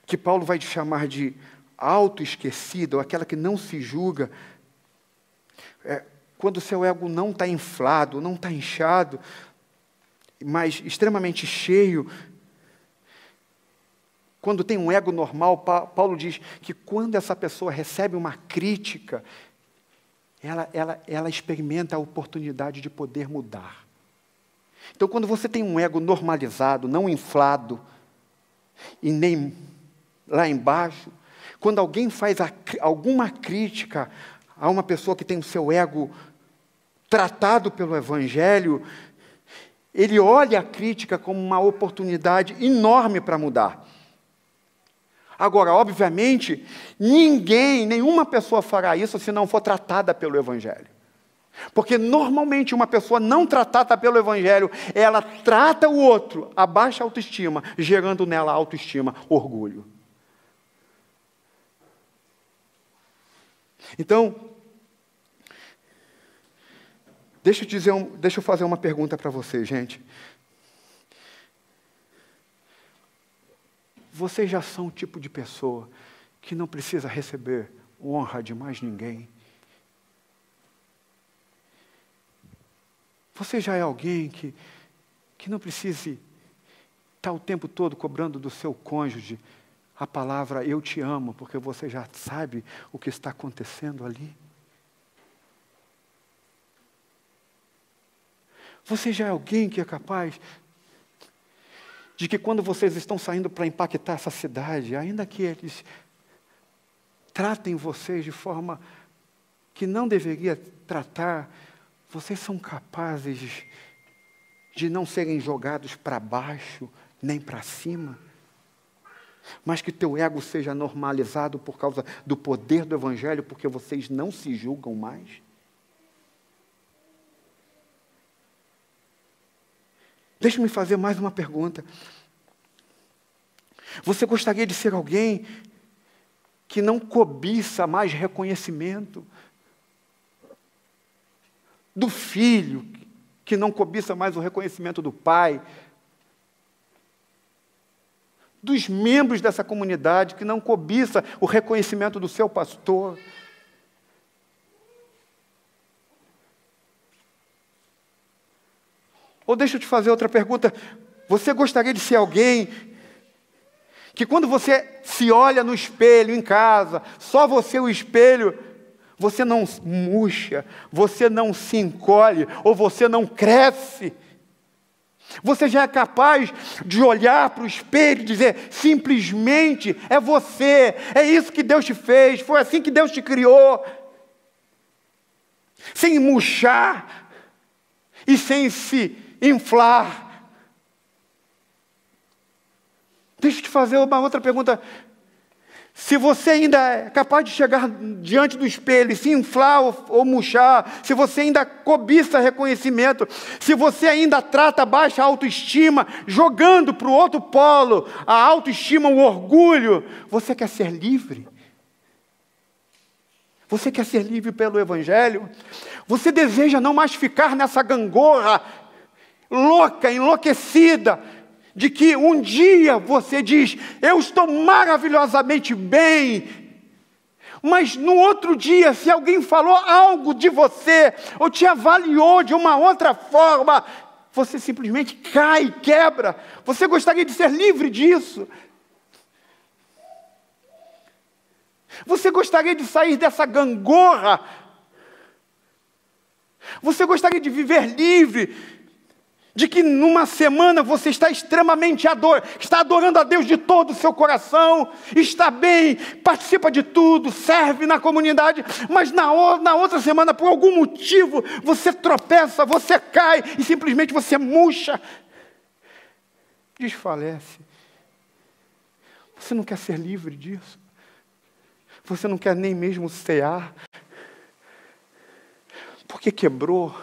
que Paulo vai chamar de autoesquecida, ou aquela que não se julga, quando o seu ego não está inflado, não está inchado, mas extremamente cheio, quando tem um ego normal, Paulo diz que quando essa pessoa recebe uma crítica, ela experimenta a oportunidade de poder mudar. Então, quando você tem um ego normalizado, não inflado, e nem lá embaixo, quando alguém faz alguma crítica a uma pessoa que tem o seu ego tratado pelo Evangelho, ele olha a crítica como uma oportunidade enorme para mudar. Agora, obviamente, nenhuma pessoa fará isso se não for tratada pelo Evangelho. Porque, normalmente, uma pessoa não tratada pelo Evangelho, ela trata o outro a baixa autoestima, gerando nela autoestima, orgulho. Então, deixa eu fazer uma pergunta para vocês, gente. Vocês já são o tipo de pessoa que não precisa receber honra de mais ninguém? Você já é alguém que não precise estar o tempo todo cobrando do seu cônjuge a palavra eu te amo, porque você já sabe o que está acontecendo ali? Você já é alguém que é capaz de que quando vocês estão saindo para impactar essa cidade, ainda que eles tratem vocês de forma que não deveria tratar, vocês são capazes de não serem jogados para baixo nem para cima, mas que teu ego seja normalizado por causa do poder do Evangelho, porque vocês não se julgam mais? Deixa-me fazer mais uma pergunta. Você gostaria de ser alguém que não cobiça mais reconhecimento? Do filho, que não cobiça mais o reconhecimento do pai? Dos membros dessa comunidade, que não cobiça o reconhecimento do seu pastor? Ou deixa eu te fazer outra pergunta. Você gostaria de ser alguém que quando você se olha no espelho em casa, só você e o espelho, você não murcha, você não se encolhe, ou você não cresce? Você já é capaz de olhar para o espelho e dizer, simplesmente é você, é isso que Deus te fez, foi assim que Deus te criou, sem murchar e sem se inflar. Deixa eu te fazer uma outra pergunta. Se você ainda é capaz de chegar diante do espelho e se inflar ou murchar, se você ainda cobiça reconhecimento, se você ainda trata a baixa autoestima, jogando para o outro polo a autoestima, o orgulho, você quer ser livre? Você quer ser livre pelo Evangelho? Você deseja não mais ficar nessa gangorra louca, enlouquecida, de que um dia você diz, eu estou maravilhosamente bem, mas no outro dia, se alguém falou algo de você, ou te avaliou de uma outra forma, você simplesmente cai, quebra. Você gostaria de ser livre disso? Você gostaria de sair dessa gangorra? Você gostaria de viver livre? De que numa semana você está extremamente está adorando a Deus de todo o seu coração, está bem, participa de tudo, serve na comunidade, mas na outra semana, por algum motivo, você tropeça, você cai e simplesmente você murcha, desfalece. Você não quer ser livre disso? Você não quer nem mesmo cear? Porque quebrou.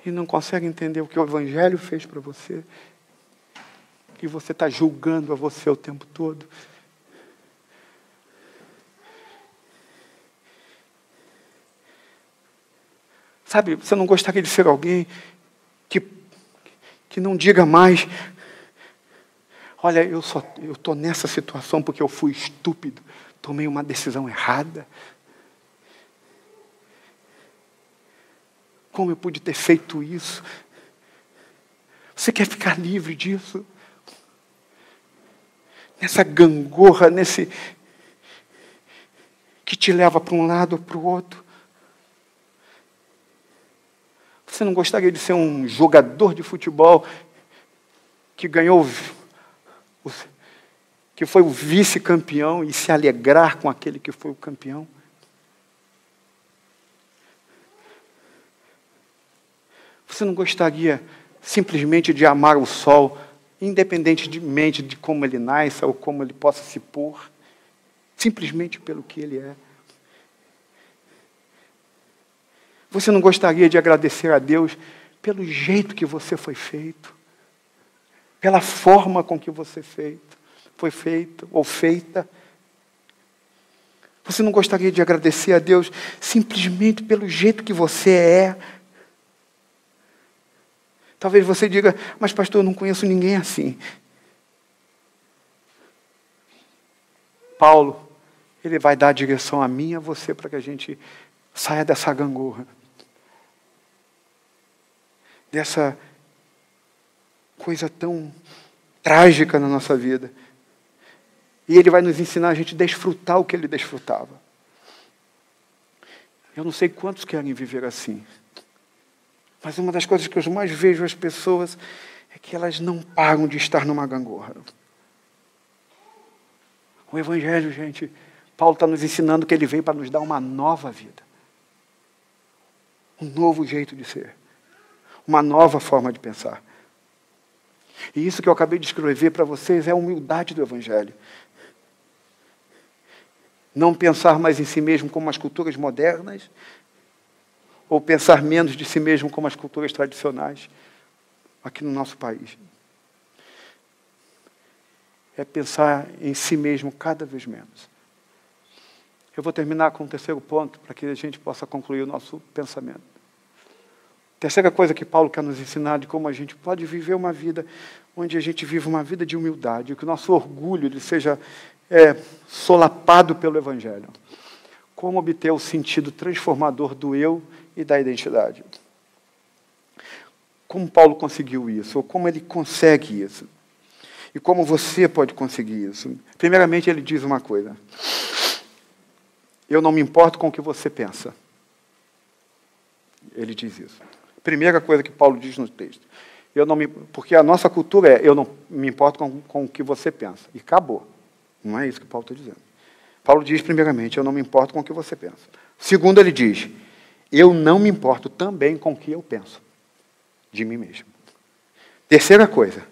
E não consegue entender o que o Evangelho fez para você. E você está julgando a você o tempo todo. Sabe, você não gostaria de ser alguém que não diga mais, olha, eu estou nessa situação porque eu fui estúpido, tomei uma decisão errada. Como eu pude ter feito isso? Você quer ficar livre disso? Nessa gangorra, que te leva para um lado ou para o outro? Você não gostaria de ser um jogador de futebol que ganhou, que foi o vice-campeão e se alegrar com aquele que foi o campeão? Você não gostaria simplesmente de amar o sol, independentemente de como ele nasça ou como ele possa se pôr, simplesmente pelo que ele é? Você não gostaria de agradecer a Deus pelo jeito que você foi feito, pela forma com que você foi feito ou feita? Você não gostaria de agradecer a Deus simplesmente pelo jeito que você é? Talvez você diga, mas pastor, eu não conheço ninguém assim. Paulo, ele vai dar a direção a mim e a você para que a gente saia dessa gangorra. Dessa coisa tão trágica na nossa vida. E ele vai nos ensinar a gente a desfrutar o que ele desfrutava. Eu não sei quantos querem viver assim. Mas uma das coisas que eu mais vejo as pessoas é que elas não param de estar numa gangorra. O Evangelho, gente, Paulo está nos ensinando que ele veio para nos dar uma nova vida. Um novo jeito de ser. Uma nova forma de pensar. E isso que eu acabei de escrever para vocês é a humildade do Evangelho. Não pensar mais em si mesmo como as culturas modernas, ou pensar menos de si mesmo como as culturas tradicionais aqui no nosso país. É pensar em si mesmo cada vez menos. Eu vou terminar com um terceiro ponto, para que a gente possa concluir o nosso pensamento. Terceira coisa que Paulo quer nos ensinar de como a gente pode viver uma vida onde a gente vive uma vida de humildade, que o nosso orgulho ele seja solapado pelo Evangelho. Como obter o sentido transformador do eu e da identidade. Como Paulo conseguiu isso? Ou como ele consegue isso? E como você pode conseguir isso? Primeiramente, ele diz uma coisa. Eu não me importo com o que você pensa. Ele diz isso. Primeira coisa que Paulo diz no texto. Porque a nossa cultura eu não me importo com o que você pensa. E acabou. Não é isso que Paulo está dizendo. Paulo diz, primeiramente, eu não me importo com o que você pensa. Segundo, ele diz, eu não me importo também com o que eu penso de mim mesmo. Terceira coisa,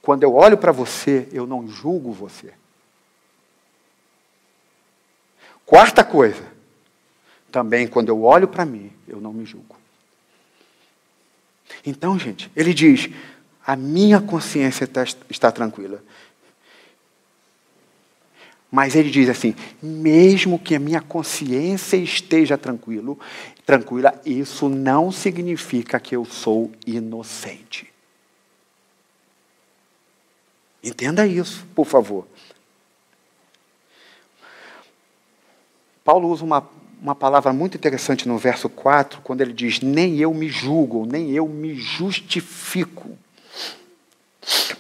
quando eu olho para você, eu não julgo você. Quarta coisa, também quando eu olho para mim, eu não me julgo. Então, gente, ele diz, a minha consciência está tranquila. Mas ele diz assim, mesmo que a minha consciência esteja tranquila, isso não significa que eu sou inocente. Entenda isso, por favor. Paulo usa uma palavra muito interessante no verso 4, quando ele diz, nem eu me julgo, nem eu me justifico.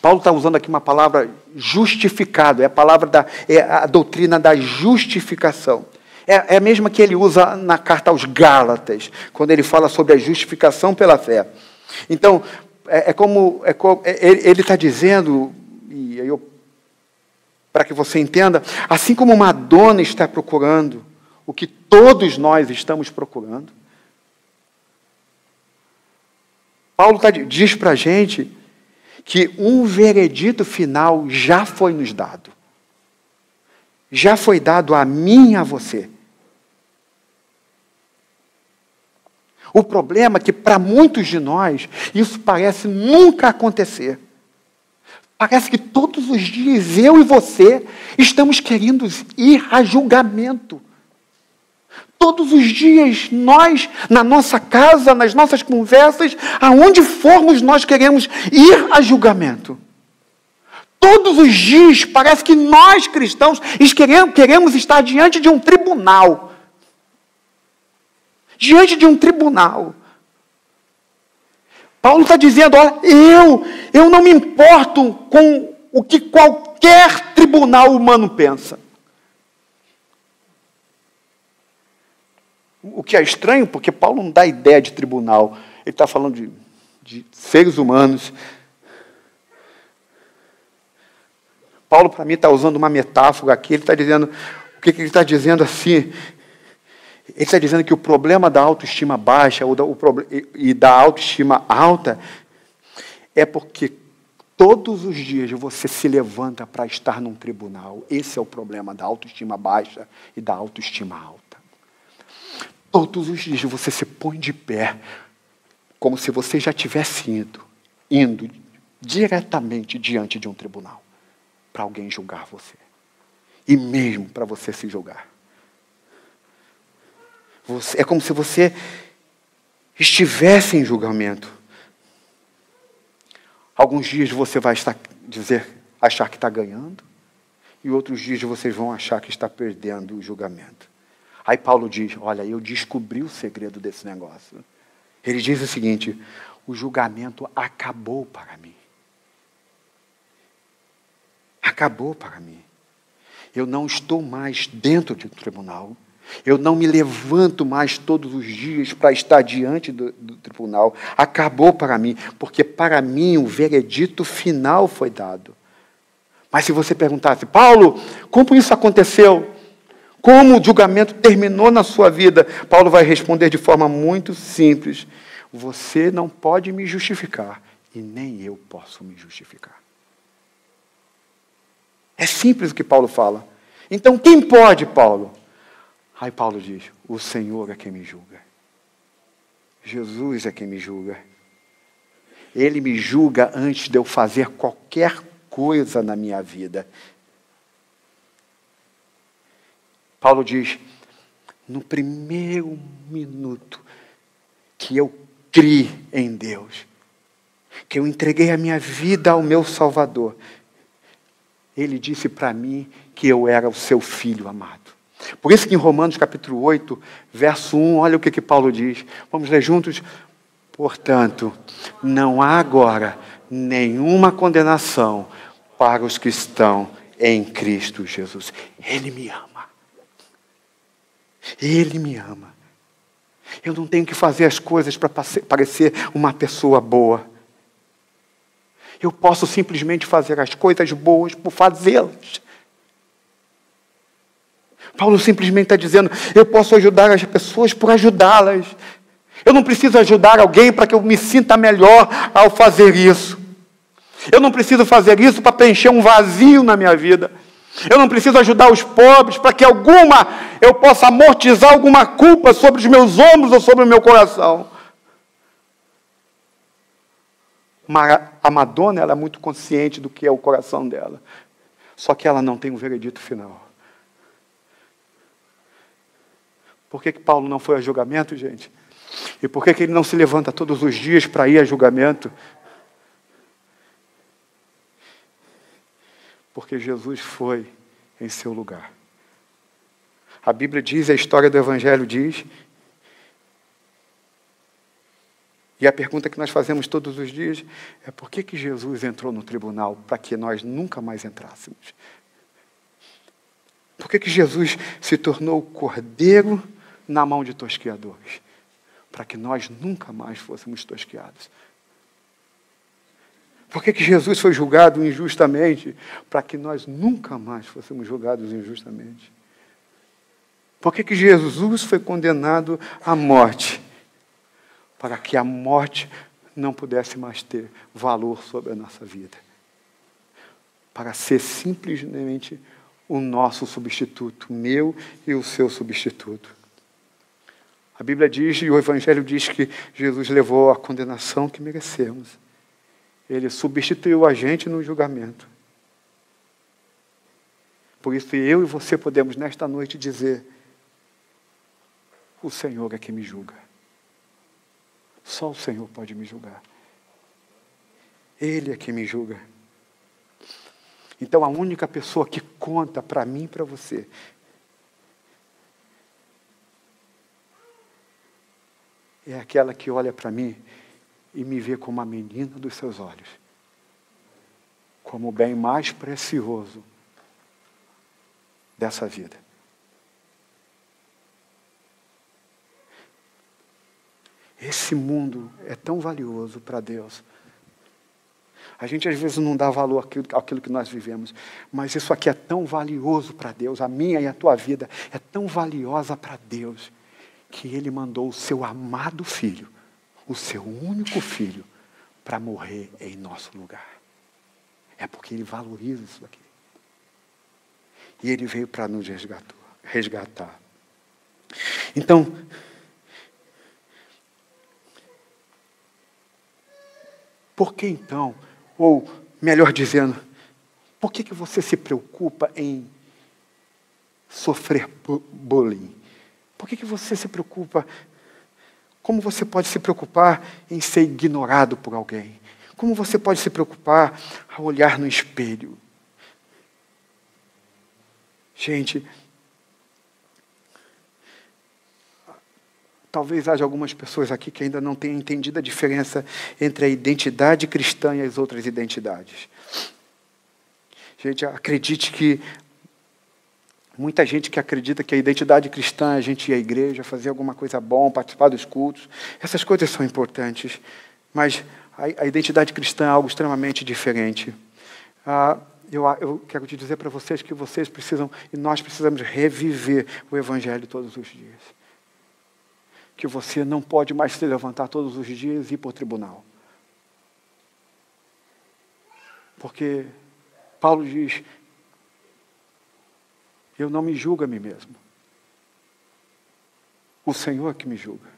Paulo está usando aqui uma palavra justificado, é a doutrina da justificação. É a mesma que ele usa na carta aos Gálatas, quando ele fala sobre a justificação pela fé. Então, ele está dizendo, para que você entenda, assim como uma dona está procurando o que todos nós estamos procurando, Paulo diz para a gente que um veredito final já foi nos dado. Já foi dado a mim e a você. O problema é que, para muitos de nós, isso parece nunca acontecer. Parece que todos os dias, eu e você, estamos querendo ir a julgamento. Todos os dias, nós, na nossa casa, nas nossas conversas, aonde formos, nós queremos ir a julgamento. Todos os dias, parece que nós, cristãos, queremos estar diante de um tribunal. Diante de um tribunal. Paulo está dizendo, olha, eu não me importo com o que qualquer tribunal humano pensa. O que é estranho, porque Paulo não dá ideia de tribunal. Ele está falando de seres humanos. Paulo, para mim, está usando uma metáfora aqui. Ele está dizendo, o que ele está dizendo assim? Ele está dizendo que o problema da autoestima baixa e da autoestima alta é porque todos os dias você se levanta para estar num tribunal. Esse é o problema da autoestima baixa e da autoestima alta. Todos os dias você se põe de pé, como se você já tivesse indo diretamente diante de um tribunal, para alguém julgar você. E mesmo para você se julgar. É como se você estivesse em julgamento. Alguns dias você vai achar que está ganhando, e outros dias vocês vão achar que está perdendo o julgamento. Aí Paulo diz, olha, eu descobri o segredo desse negócio. Ele diz o seguinte, o julgamento acabou para mim. Acabou para mim. Eu não estou mais dentro de um tribunal, Eu não me levanto mais todos os dias para estar diante do tribunal. Acabou para mim, porque para mim o veredito final foi dado. Mas se você perguntasse, Paulo, como isso aconteceu? Como o julgamento terminou na sua vida? Paulo vai responder de forma muito simples. Você não pode me justificar e nem eu posso me justificar. É simples o que Paulo fala. Então quem pode, Paulo? Aí Paulo diz, o Senhor é quem me julga. Jesus é quem me julga. Ele me julga antes de eu fazer qualquer coisa na minha vida. Paulo diz, no primeiro minuto que eu criei em Deus, que eu entreguei a minha vida ao meu Salvador, Ele disse para mim que eu era o seu filho amado. Por isso que em Romanos capítulo 8, verso 1, olha o que Paulo diz. Vamos ler juntos? Portanto, não há agora nenhuma condenação para os que estão em Cristo Jesus. Ele me ama. Ele me ama. Eu não tenho que fazer as coisas para parecer uma pessoa boa. Eu posso simplesmente fazer as coisas boas por fazê-las. Paulo simplesmente está dizendo, eu posso ajudar as pessoas por ajudá-las. Eu não preciso ajudar alguém para que eu me sinta melhor ao fazer isso. Eu não preciso fazer isso para preencher um vazio na minha vida. Eu não preciso ajudar os pobres para que eu possa amortizar alguma culpa sobre os meus ombros ou sobre o meu coração. A Madonna, ela é muito consciente do que é o coração dela. Só que ela não tem um veredito final. Por que Paulo não foi a julgamento, gente? E por que ele não se levanta todos os dias para ir a julgamento? Porque Jesus foi em seu lugar. A Bíblia diz, a história do Evangelho diz, e a pergunta que nós fazemos todos os dias é por que Jesus entrou no tribunal para que nós nunca mais entrássemos? Por que Jesus se tornou cordeiro na mão de tosqueadores? Para que nós nunca mais fôssemos tosqueados. Por que Jesus foi julgado injustamente? Para que nós nunca mais fôssemos julgados injustamente. Por que Jesus foi condenado à morte? Para que a morte não pudesse mais ter valor sobre a nossa vida. Para ser simplesmente o nosso substituto, meu e o seu substituto. A Bíblia diz, e o Evangelho diz que Jesus levou a condenação que merecemos. Ele substituiu a gente no julgamento. Por isso eu e você podemos nesta noite dizer, o Senhor é quem me julga. Só o Senhor pode me julgar. Ele é quem me julga. Então a única pessoa que conta para mim e para você é aquela que olha para mim e me vê como a menina dos seus olhos, como o bem mais precioso dessa vida. Esse mundo é tão valioso para Deus. A gente às vezes não dá valor àquilo que nós vivemos, mas isso aqui é tão valioso para Deus, a minha e a tua vida é tão valiosa para Deus, que Ele mandou o seu amado Filho, o seu único Filho, para morrer em nosso lugar. É porque Ele valoriza isso aqui. E Ele veio para nos resgatar. Então, por que então, ou melhor dizendo, por que você se preocupa em sofrer bullying? Por que você se preocupa? Como você pode se preocupar em ser ignorado por alguém? Como você pode se preocupar ao olhar no espelho? Gente, talvez haja algumas pessoas aqui que ainda não tenham entendido a diferença entre a identidade cristã e as outras identidades. Gente, acredite que Muita gente que acredita que a identidade cristã é a gente ir à igreja, fazer alguma coisa bom, participar dos cultos. Essas coisas são importantes, mas a identidade cristã é algo extremamente diferente. Eu quero te dizer para vocês que vocês precisam, e nós precisamos reviver o Evangelho todos os dias. Que você não pode mais se levantar todos os dias e ir para o tribunal. Porque Paulo diz, eu não me julgo a mim mesmo. O Senhor é que me julga.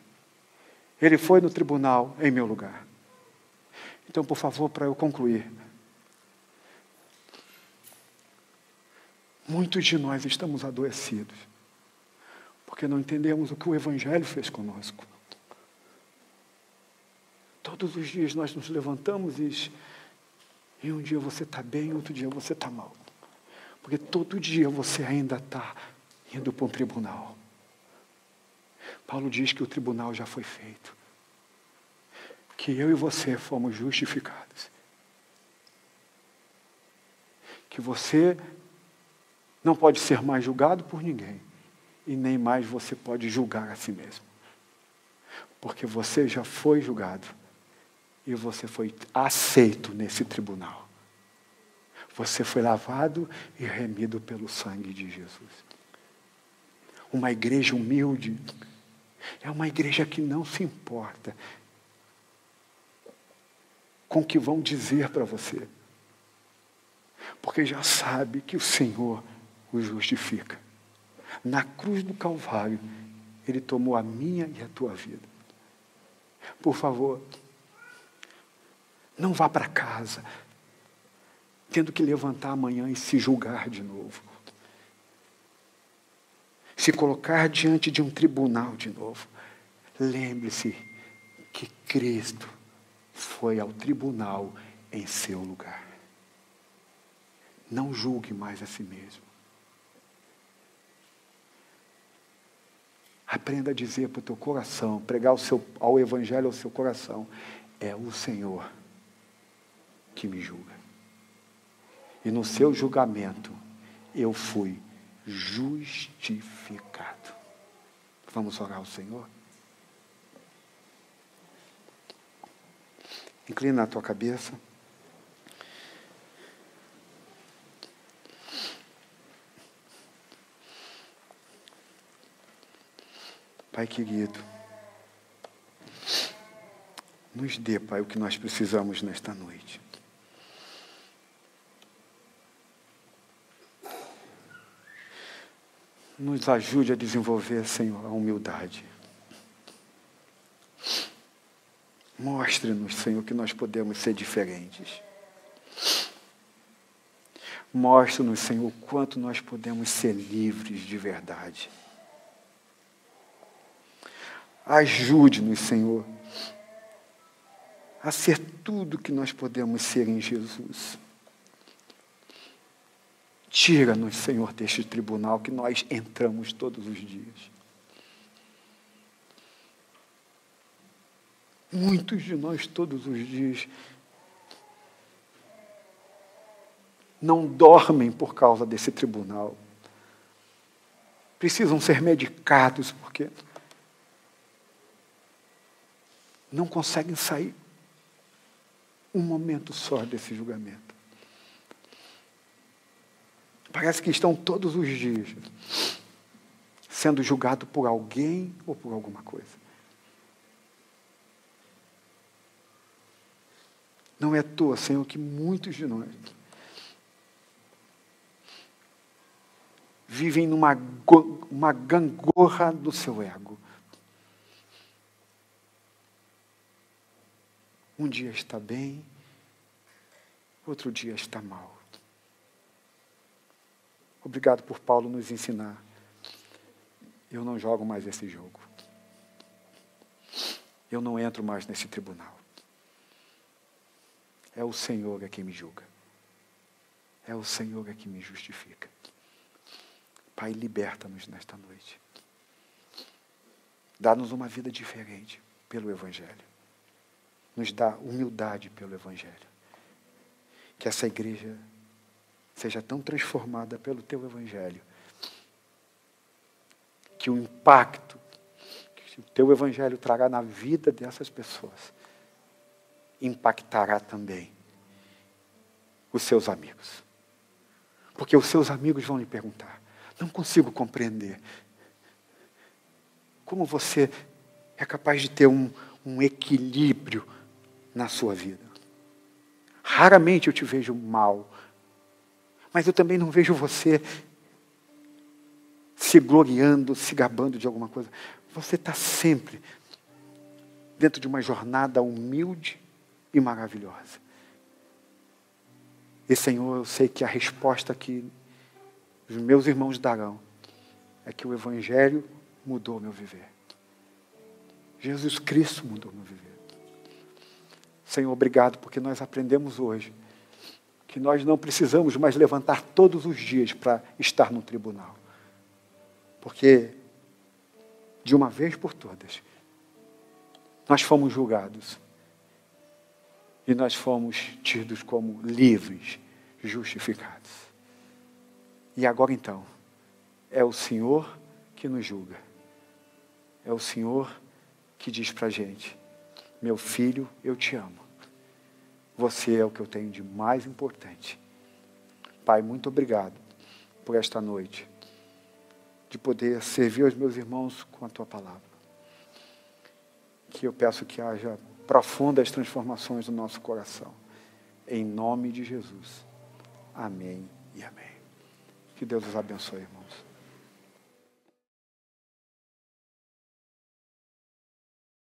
Ele foi no tribunal em meu lugar. Então, por favor, para eu concluir. Muitos de nós estamos adoecidos, porque não entendemos o que o Evangelho fez conosco. Todos os dias nós nos levantamos e um dia você está bem, outro dia você está mal. Porque todo dia você ainda está indo para um tribunal. Paulo diz que o tribunal já foi feito. Que eu e você fomos justificados. Que você não pode ser mais julgado por ninguém. E nem mais você pode julgar a si mesmo. Porque você já foi julgado. E você foi aceito nesse tribunal. Você foi lavado e remido pelo sangue de Jesus. Uma igreja humilde é uma igreja que não se importa com o que vão dizer para você. Porque já sabe que o Senhor o justifica. Na cruz do Calvário, Ele tomou a minha e a tua vida. Por favor, não vá para casa tendo que levantar amanhã e se julgar de novo. Se colocar diante de um tribunal de novo. Lembre-se que Cristo foi ao tribunal em seu lugar. Não julgue mais a si mesmo. Aprenda a dizer para o teu coração, pregar ao Evangelho ao seu coração, é o Senhor que me julga. E no seu julgamento, eu fui justificado. Vamos orar ao Senhor? Inclina a tua cabeça. Pai querido, nos dê, Pai, o que nós precisamos nesta noite. Nos ajude a desenvolver, Senhor, a humildade. Mostre-nos, Senhor, que nós podemos ser diferentes. Mostre-nos, Senhor, o quanto nós podemos ser livres de verdade. Ajude-nos, Senhor, a ser tudo que nós podemos ser em Jesus. Tira-nos, Senhor, deste tribunal que nós entramos todos os dias. Muitos de nós todos os dias não dormem por causa desse tribunal. Precisam ser medicados porque não conseguem sair um momento só desse julgamento. Parece que estão todos os dias sendo julgados por alguém ou por alguma coisa. Não é à toa, Senhor, que muitos de nós vivem numa gangorra do seu ego. Um dia está bem, outro dia está mal. Obrigado por Paulo nos ensinar. Eu não jogo mais esse jogo. Eu não entro mais nesse tribunal. É o Senhor é quem me julga. É o Senhor é quem me justifica. Pai, liberta-nos nesta noite. Dá-nos uma vida diferente pelo Evangelho. Nos dá humildade pelo Evangelho. Que essa igreja seja tão transformada pelo Teu Evangelho, que o impacto que o teu evangelho trará na vida dessas pessoas impactará também os seus amigos. Porque os seus amigos vão lhe perguntar: não consigo compreender como você é capaz de ter um equilíbrio na sua vida. Raramente eu te vejo mal, mas eu também não vejo você se gloriando, se gabando de alguma coisa. Você está sempre dentro de uma jornada humilde e maravilhosa. E, Senhor, eu sei que a resposta que os meus irmãos darão é que o Evangelho mudou meu viver. Jesus Cristo mudou meu viver. Senhor, obrigado, porque nós aprendemos hoje que nós não precisamos mais levantar todos os dias para estar no tribunal. Porque, de uma vez por todas, nós fomos julgados. E nós fomos tidos como livres, justificados. E agora então, é o Senhor que nos julga. É o Senhor que diz para a gente: meu filho, eu te amo. Você é o que eu tenho de mais importante. Pai, muito obrigado por esta noite, de poder servir aos meus irmãos com a tua palavra. Que eu peço que haja profundas transformações no nosso coração. Em nome de Jesus. Amém e amém. Que Deus os abençoe, irmãos.